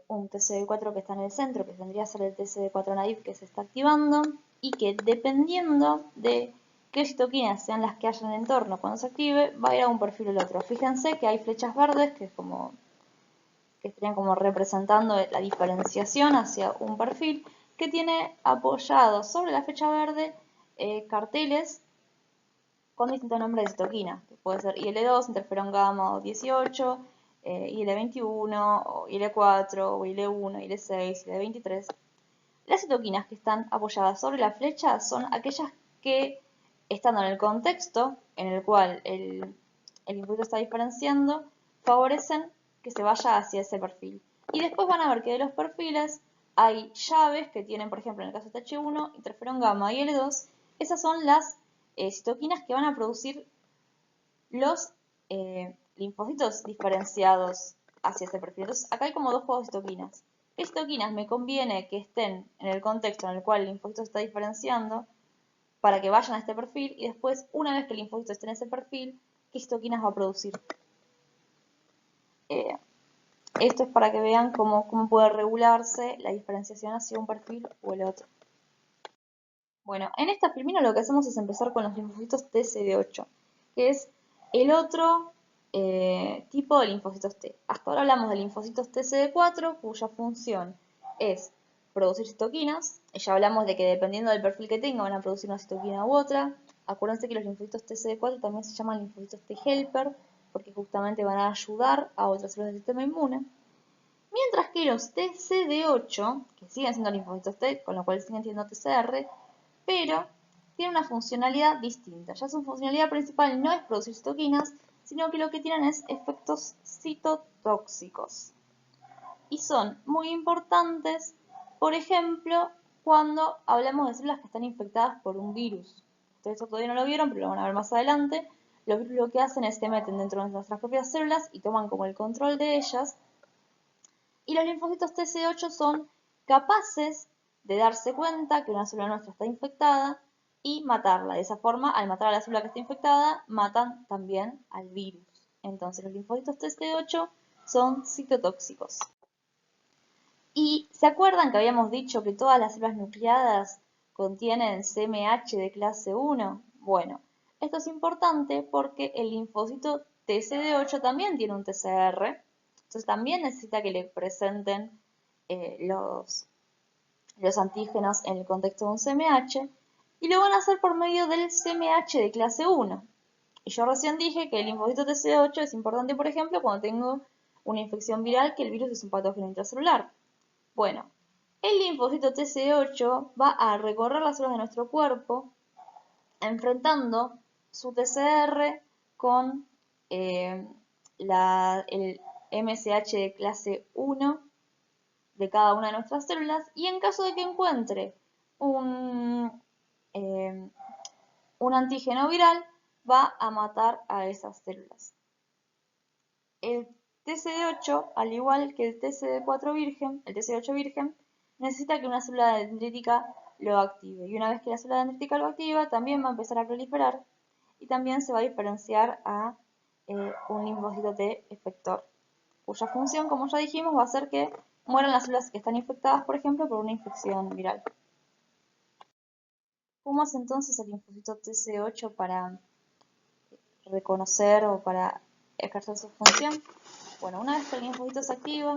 un TCD4 que está en el centro, que tendría que ser el TCD4 naive que se está activando y que dependiendo de qué citoquinas sean las que haya en el entorno cuando se active, va a ir a un perfil o al otro. Fíjense que hay flechas verdes que estarían como representando la diferenciación hacia un perfil que tiene apoyado sobre la flecha verde carteles con distintos nombres de citoquinas, que puede ser IL2, interferón gamma o 18, IL21, o IL4, o IL1, IL6, IL23. Las citoquinas que están apoyadas sobre la flecha son aquellas que, estando en el contexto en el cual el input está diferenciando, favorecen que se vaya hacia ese perfil. Y después van a ver que de los perfiles hay llaves que tienen, por ejemplo, en el caso de TH1, interferón gamma y L2. Esas son las citoquinas que van a producir los linfocitos diferenciados hacia ese perfil. Entonces, acá hay como dos juegos de citoquinas. ¿Qué citoquinas me conviene que estén en el contexto en el cual el linfocito se está diferenciando para que vayan a este perfil? Y después, una vez que el linfocito esté en ese perfil, ¿qué citoquinas va a producir? Eh, Esto es para que vean cómo puede regularse la diferenciación hacia un perfil o el otro. Bueno, en esta primera lo que hacemos es empezar con los linfocitos TCD8, que es el otro tipo de linfocitos T. Hasta ahora hablamos de linfocitos TCD4, cuya función es producir citoquinas. Y ya hablamos de que dependiendo del perfil que tenga van a producir una citoquina u otra. Acuérdense que los linfocitos TCD4 también se llaman linfocitos T-helper, porque justamente van a ayudar a otras células del sistema inmune. Mientras que los TCD8, que siguen siendo linfocitos T, con lo cual siguen siendo TCR, pero tienen una funcionalidad distinta. Ya su funcionalidad principal no es producir citoquinas, sino que lo que tienen es efectos citotóxicos. Y son muy importantes, por ejemplo, cuando hablamos de células que están infectadas por un virus. Ustedes esto todavía no lo vieron, pero lo van a ver más adelante. Los virus lo que hacen es que se meten dentro de nuestras propias células y toman como el control de ellas. Y los linfocitos TC8 son capaces de darse cuenta que una célula nuestra está infectada y matarla. De esa forma, al matar a la célula que está infectada, matan también al virus. Entonces, los linfocitos TC8 son citotóxicos. ¿Y se acuerdan que habíamos dicho que todas las células nucleadas contienen CMH de clase 1? Bueno, esto es importante porque el linfocito TCD8 también tiene un TCR, entonces también necesita que le presenten los antígenos en el contexto de un CMH, y lo van a hacer por medio del CMH de clase 1. Y yo recién dije que el linfocito TCD8 es importante, por ejemplo, cuando tengo una infección viral que el virus es un patógeno intracelular. Bueno, el linfocito TCD8 va a recorrer las células de nuestro cuerpo enfrentando su TCR con el MSH de clase 1 de cada una de nuestras células, y en caso de que encuentre un antígeno viral, va a matar a esas células. El TCD8, al igual que el TCD4 virgen, el TCD8 virgen, necesita que una célula dendrítica lo active. Y una vez que la célula dendrítica lo activa, también va a empezar a proliferar y también se va a diferenciar a un linfocito T efector, cuya función, como ya dijimos, va a ser que mueran las células que están infectadas, por ejemplo, por una infección viral. ¿Cómo hace entonces el linfocito TC8 para reconocer o para ejercer su función? Bueno, una vez que el linfocito se activa,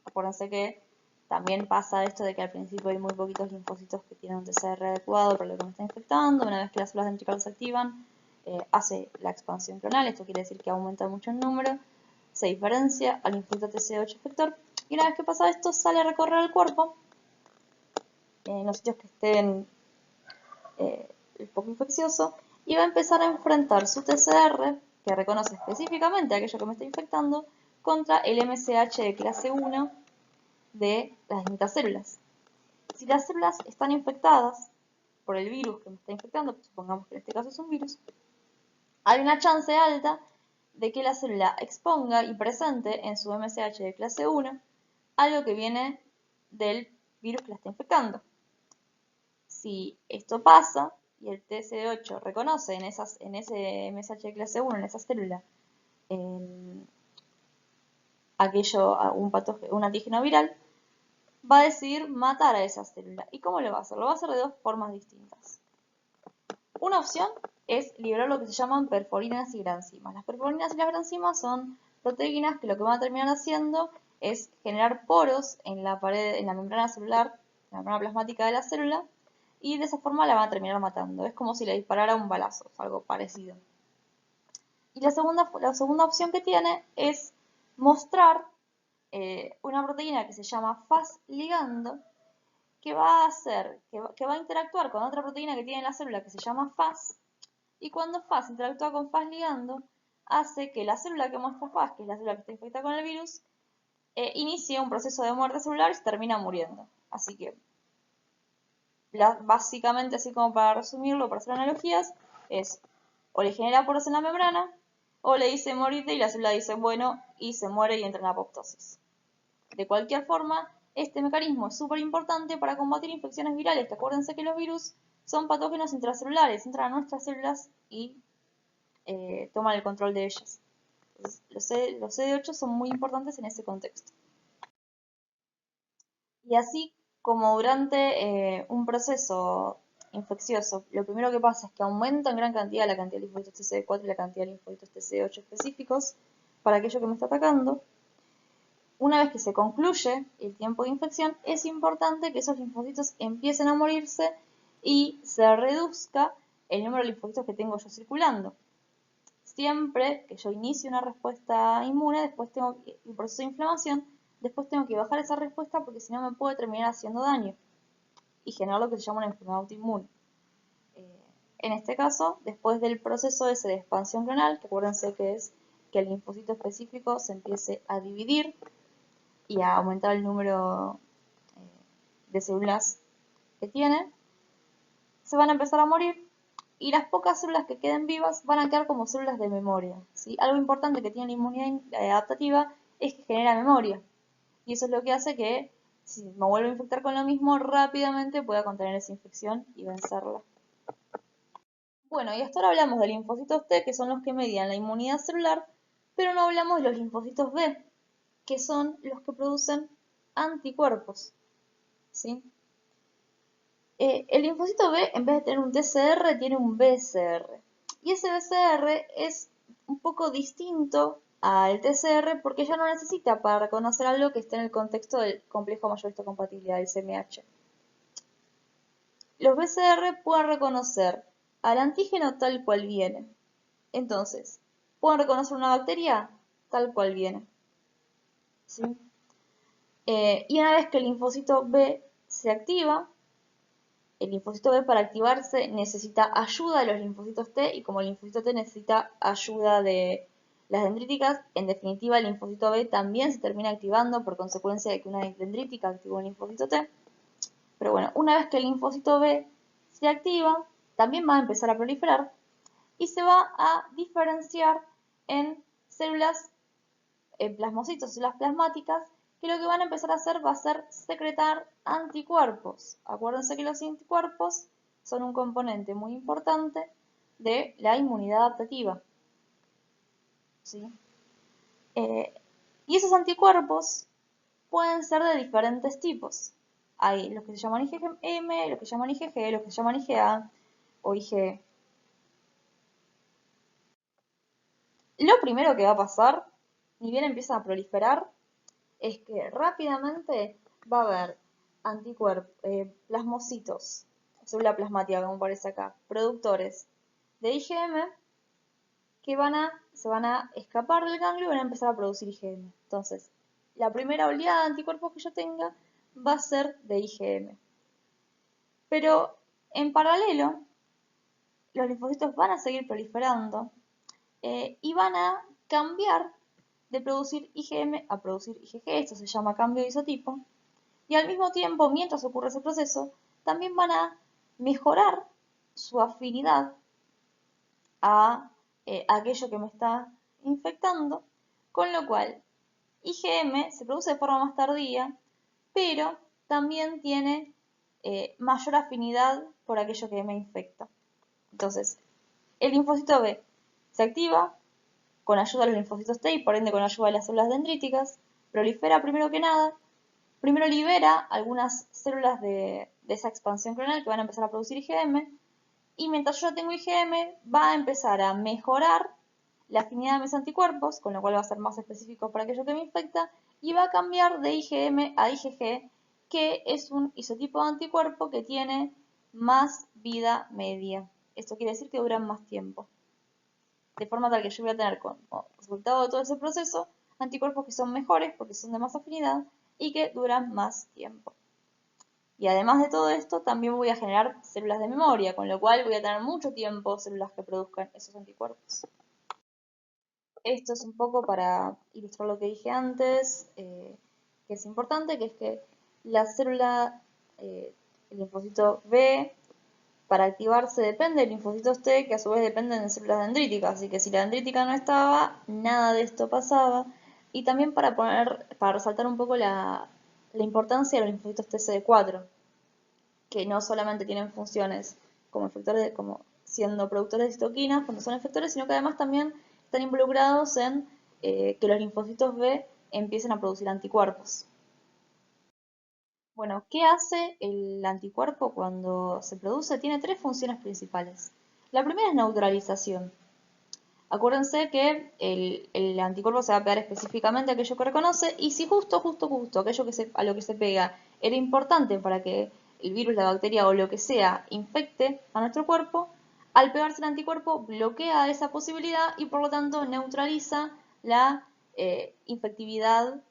acuérdense que también pasa esto de que al principio hay muy poquitos linfocitos que tienen un TCR adecuado para lo que me está infectando. Una vez que las células dendríticas se activan, hace la expansión clonal, esto quiere decir que aumenta mucho el número, se diferencia al linfocito TC8 efector, y una vez que pasa esto, sale a recorrer el cuerpo en los sitios que estén el poco infeccioso, y va a empezar a enfrentar su TCR, que reconoce específicamente aquello que me está infectando, contra el MSH de clase 1 de las distintas células. Si las células están infectadas por el virus que me está infectando, supongamos que en este caso es un virus, hay una chance alta de que la célula exponga y presente en su MSH de clase 1 algo que viene del virus que la está infectando. Si esto pasa y el TCD8 reconoce en ese MSH de clase 1, en esa célula, un antígeno viral, va a decidir matar a esa célula. ¿Y cómo lo va a hacer? Lo va a hacer de dos formas distintas. Una opción es liberar lo que se llaman perforinas y granzimas. Las perforinas y las granzimas son proteínas que lo que van a terminar haciendo es generar poros en la pared, en la membrana celular, en la membrana plasmática de la célula, y de esa forma la van a terminar matando. Es como si le disparara un balazo, es algo parecido. Y la segunda opción que tiene es mostrar una proteína que se llama Fas ligando, que va a interactuar con otra proteína que tiene la célula que se llama Fas, y cuando Fas interactúa con Fas ligando, hace que la célula que muestra Fas, que es la célula que está infectada con el virus, inicie un proceso de muerte celular y se termina muriendo. Así que, básicamente, así como para resumirlo, para hacer analogías, es o le genera poros en la membrana, o le dice morirte y la célula dice bueno, y se muere y entra en apoptosis. De cualquier forma, este mecanismo es súper importante para combatir infecciones virales, que acuérdense que los virus son patógenos intracelulares, entran a nuestras células y toman el control de ellas. Entonces, los CD8 son muy importantes en ese contexto. Y así como durante un proceso infeccioso, lo primero que pasa es que aumenta en gran cantidad la cantidad de linfocitos TCD4 y la cantidad de linfocitos TCD8 específicos para aquello que me está atacando. Una vez que se concluye el tiempo de infección, es importante que esos linfocitos empiecen a morirse y se reduzca el número de linfocitos que tengo yo circulando. siempre que yo inicie una respuesta inmune, después un proceso de inflamación, después tengo que bajar esa respuesta porque si no me puede terminar haciendo daño y generar lo que se llama una enfermedad autoinmune. En este caso, después del proceso ese de expansión clonal, que acuérdense que es que el linfocito específico se empiece a dividir y a aumentar el número de células que tiene, se van a empezar a morir y las pocas células que queden vivas van a quedar como células de memoria, ¿sí? Algo importante que tiene la inmunidad adaptativa es que genera memoria y eso es lo que hace que si me vuelvo a infectar con lo mismo, rápidamente pueda contener esa infección y vencerla. Bueno, y hasta ahora hablamos de linfocitos T, que son los que median la inmunidad celular, pero no hablamos de los linfocitos B, que son los que producen anticuerpos, ¿sí? El linfocito B, en vez de tener un TCR, tiene un BCR. Y ese BCR es un poco distinto al TCR porque ya no necesita para reconocer algo que esté en el contexto del complejo mayor histocompatibilidad, el CMH. Los BCR pueden reconocer al antígeno tal cual viene. Entonces, pueden reconocer una bacteria tal cual viene, ¿sí? Y una vez que el linfocito B se activa, el linfocito B para activarse necesita ayuda de los linfocitos T y como el linfocito T necesita ayuda de las dendríticas, en definitiva el linfocito B también se termina activando por consecuencia de que una dendrítica activó un linfocito T. Pero bueno, una vez que el linfocito B se activa, también va a empezar a proliferar y se va a diferenciar en células, plasmocitos, células plasmáticas, que lo que van a empezar a hacer va a ser secretar anticuerpos. Acuérdense que los anticuerpos son un componente muy importante de la inmunidad adaptativa, ¿sí? Y esos anticuerpos pueden ser de diferentes tipos. Hay los que se llaman IgM, los que se llaman IgG, los que se llaman IgA o IgE. Lo primero que va a pasar, ni bien empiezan a proliferar, es que rápidamente va a haber anticuerpos, plasmocitos, célula plasmática como aparece acá, productores de IgM que se van a escapar del ganglio y van a empezar a producir IgM. Entonces, la primera oleada de anticuerpos que yo tenga va a ser de IgM. Pero en paralelo, los linfocitos van a seguir proliferando y van a cambiar de producir IgM a producir IgG, esto se llama cambio de isotipo, y al mismo tiempo, mientras ocurre ese proceso, también van a mejorar su afinidad a aquello que me está infectando, con lo cual IgM se produce de forma más tardía, pero también tiene mayor afinidad por aquello que me infecta. Entonces, el linfocito B se activa con ayuda de los linfocitos T y por ende con ayuda de las células dendríticas, prolifera primero que nada, primero libera algunas células de esa expansión clonal que van a empezar a producir IgM, y mientras yo ya tengo IgM, va a empezar a mejorar la afinidad de mis anticuerpos, con lo cual va a ser más específico para aquello que me infecta, y va a cambiar de IgM a IgG, que es un isotipo de anticuerpo que tiene más vida media. Esto quiere decir que duran más tiempo. De forma tal que yo voy a tener como resultado de todo ese proceso anticuerpos que son mejores porque son de más afinidad y que duran más tiempo. Y además de todo esto, también voy a generar células de memoria, con lo cual voy a tener mucho tiempo células que produzcan esos anticuerpos. Esto es un poco para ilustrar lo que dije antes, que es importante, que es que la célula, el linfocito B, para activarse depende de linfocitos T, que a su vez dependen de células dendríticas, así que si la dendrítica no estaba, nada de esto pasaba. Y también para resaltar un poco la importancia de los linfocitos TCD4, que no solamente tienen funciones como efectores, como siendo productores de citoquinas cuando son efectores, sino que además también están involucrados en que los linfocitos B empiecen a producir anticuerpos. Bueno, ¿qué hace el anticuerpo cuando se produce? Tiene tres funciones principales. La primera es neutralización. Acuérdense que el anticuerpo se va a pegar específicamente a aquello que reconoce y si justo aquello a lo que se pega era importante para que el virus, la bacteria o lo que sea infecte a nuestro cuerpo, al pegarse el anticuerpo bloquea esa posibilidad y por lo tanto neutraliza la infectividad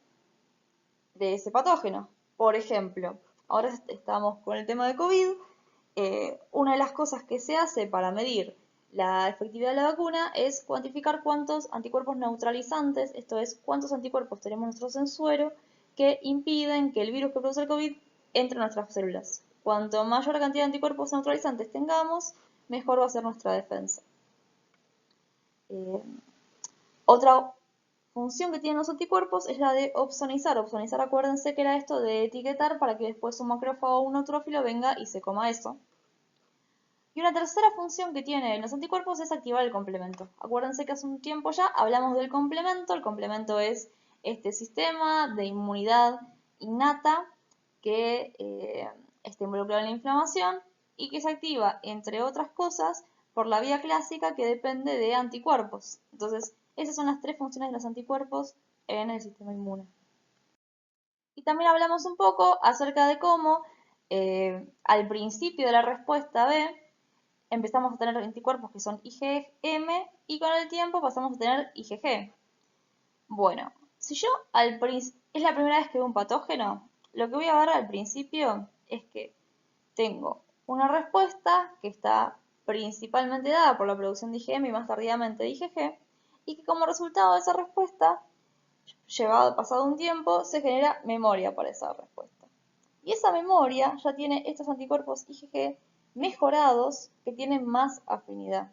de ese patógeno. Por ejemplo, ahora estamos con el tema de COVID. Una de las cosas que se hace para medir la efectividad de la vacuna es cuantificar cuántos anticuerpos neutralizantes, esto es, cuántos anticuerpos tenemos nosotros en suero que impiden que el virus que produce el COVID entre en nuestras células. Cuanto mayor cantidad de anticuerpos neutralizantes tengamos, mejor va a ser nuestra defensa. Otra función que tienen los anticuerpos es la de opsonizar. Opsonizar, acuérdense que era esto de etiquetar para que después un macrófago o un neutrófilo venga y se coma eso. Y una tercera función que tienen los anticuerpos es activar el complemento. Acuérdense que hace un tiempo ya hablamos del complemento. El complemento es este sistema de inmunidad innata que está involucrado en la inflamación y que se activa, entre otras cosas, por la vía clásica que depende de anticuerpos. Entonces, esas son las tres funciones de los anticuerpos en el sistema inmune. Y también hablamos un poco acerca de cómo al principio de la respuesta B empezamos a tener anticuerpos que son IgM y con el tiempo pasamos a tener IgG. Bueno, si yo es la primera vez que veo un patógeno, lo que voy a ver al principio es que tengo una respuesta que está principalmente dada por la producción de IgM y más tardíamente de IgG, y que como resultado de esa respuesta, pasado un tiempo, se genera memoria para esa respuesta. Y esa memoria ya tiene estos anticuerpos IgG mejorados que tienen más afinidad.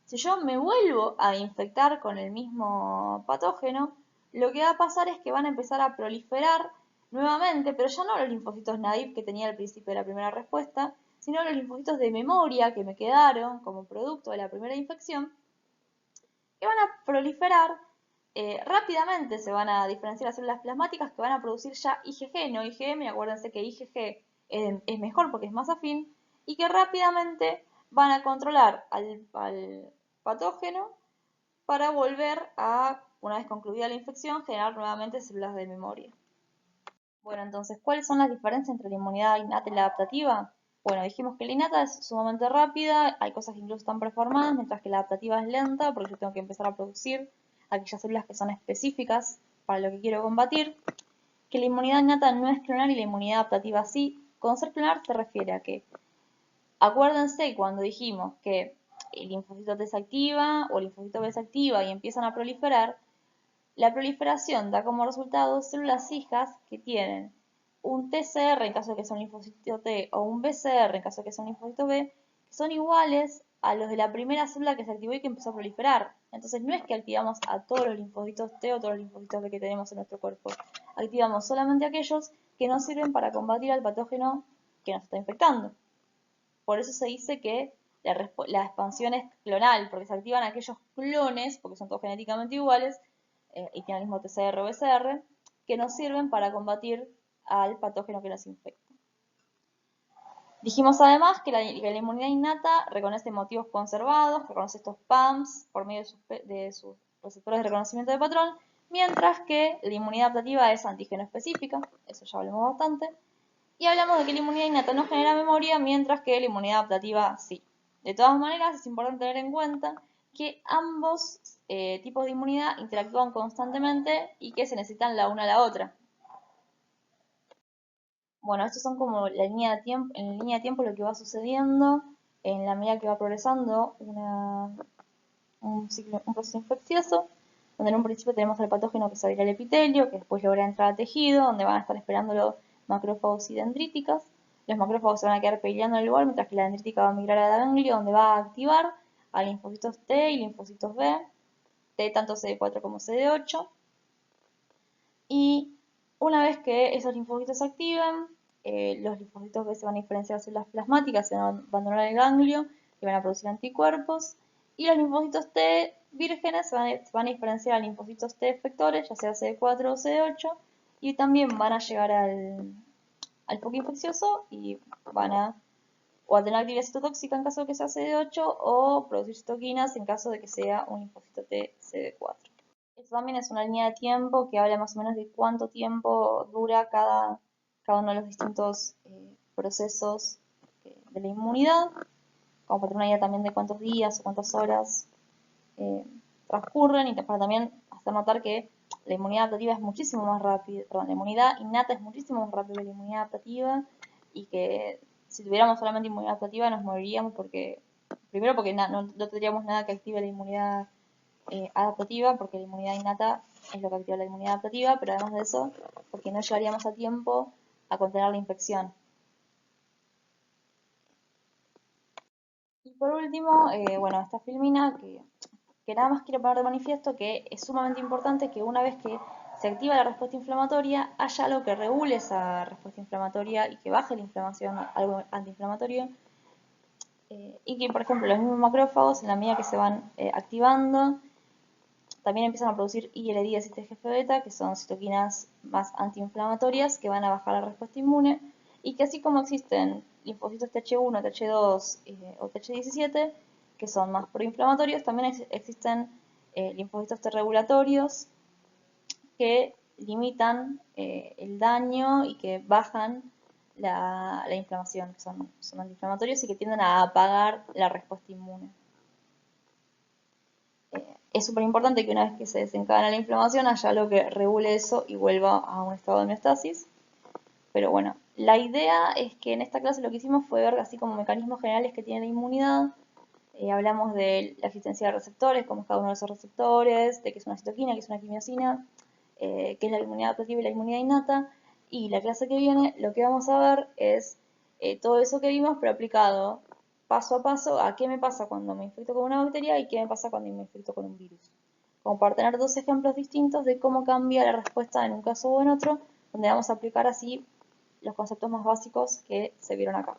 Si yo me vuelvo a infectar con el mismo patógeno, lo que va a pasar es que van a empezar a proliferar nuevamente, pero ya no los linfocitos naive que tenía al principio de la primera respuesta, sino los linfocitos de memoria que me quedaron como producto de la primera infección, que van a proliferar rápidamente. Se van a diferenciar las células plasmáticas que van a producir ya IgG, no IgM. Acuérdense que IgG es mejor porque es más afín, y que rápidamente van a controlar al patógeno para volver a, una vez concluida la infección, generar nuevamente células de memoria. Bueno, entonces, ¿cuáles son las diferencias entre la inmunidad innata y la adaptativa? Bueno, dijimos que la innata es sumamente rápida, hay cosas que incluso están preformadas, mientras que la adaptativa es lenta, porque yo tengo que empezar a producir aquellas células que son específicas para lo que quiero combatir. Que la inmunidad innata no es clonal y la inmunidad adaptativa sí. Con ser clonal se refiere a que, acuérdense cuando dijimos que el linfocito T se activa o el linfocito B se activa y empiezan a proliferar, la proliferación da como resultado células hijas que tienen un TCR en caso de que sea un linfocito T o un BCR en caso de que sea un linfocito B, que son iguales a los de la primera célula que se activó y que empezó a proliferar. Entonces no es que activamos a todos los linfocitos T o todos los linfocitos B que tenemos en nuestro cuerpo. Activamos solamente aquellos que nos sirven para combatir al patógeno que nos está infectando. Por eso se dice que la expansión es clonal, porque se activan aquellos clones, porque son todos genéticamente iguales, y tienen el mismo TCR o BCR, que nos sirven para combatir al patógeno que nos infecta. Dijimos además que la inmunidad innata reconoce motivos conservados, reconoce estos PAMs por medio de sus receptores de reconocimiento de patrón, mientras que la inmunidad adaptativa es antígeno específica, eso ya hablamos bastante, y hablamos de que la inmunidad innata no genera memoria, mientras que la inmunidad adaptativa sí. De todas maneras, es importante tener en cuenta que ambos tipos de inmunidad interactúan constantemente y que se necesitan la una a la otra. Bueno, estos son como la línea de tiempo, en la línea de tiempo lo que va sucediendo en la medida que va progresando un proceso infeccioso, donde en un principio tenemos al patógeno que se adhiere al epitelio, que después logra entrar al tejido, donde van a estar esperando los macrófagos y dendríticas. Los macrófagos se van a quedar peleando en el lugar, mientras que la dendrítica va a migrar a la ganglia, donde va a activar a linfocitos T y linfocitos B, T tanto CD4 como CD8. Y una vez que esos linfocitos se activen, los linfocitos B se van a diferenciar en células plasmáticas, se van a abandonar el ganglio y van a producir anticuerpos. Y los linfocitos T vírgenes se van a diferenciar a linfocitos T efectores, ya sea CD4 o CD8, y también van a llegar al foco infeccioso y van a tener actividad citotóxica en caso de que sea CD8 o producir citoquinas en caso de que sea un linfocito T CD4. Esto también es una línea de tiempo que habla más o menos de cuánto tiempo dura cada uno de los distintos procesos de la inmunidad. como para tener una idea también de cuántos días o cuántas horas transcurren y para también hacer notar que la inmunidad adaptativa es muchísimo más rápida, perdón, la inmunidad innata es muchísimo más rápida que la inmunidad adaptativa y que si tuviéramos solamente inmunidad adaptativa nos moriríamos porque, primero porque no tendríamos nada que active la inmunidad adaptativa, porque la inmunidad innata es lo que activa la inmunidad adaptativa, pero además de eso, porque no llegaríamos a tiempo a contener la infección. Y por último, bueno, esta filmina que nada más quiero poner de manifiesto que es sumamente importante que una vez que se activa la respuesta inflamatoria, haya algo que regule esa respuesta inflamatoria y que baje la inflamación, algo antiinflamatorio, y que, por ejemplo, los mismos macrófagos, en la medida que se van activando, también empiezan a producir IL-10 y TGF-beta, que son citoquinas más antiinflamatorias que van a bajar la respuesta inmune, y que así como existen linfocitos Th1, Th2 o Th17, que son más proinflamatorios, también existen linfocitos T regulatorios que limitan el daño y que bajan la inflamación, que son antiinflamatorios y que tienden a apagar la respuesta inmune. Es súper importante que una vez que se desencadena la inflamación haya algo que regule eso y vuelva a un estado de homeostasis. Pero bueno, la idea es que en esta clase lo que hicimos fue ver así como mecanismos generales que tiene la inmunidad. Hablamos de la existencia de receptores, como es cada uno de esos receptores, de qué es una citoquina, qué es una quimiosina, qué es la inmunidad adaptativa y la inmunidad innata. Y la clase que viene lo que vamos a ver es todo eso que vimos, pero aplicado paso a paso a qué me pasa cuando me infecto con una bacteria y qué me pasa cuando me infecto con un virus. Como para tener dos ejemplos distintos de cómo cambia la respuesta en un caso o en otro, donde vamos a aplicar así los conceptos más básicos que se vieron acá.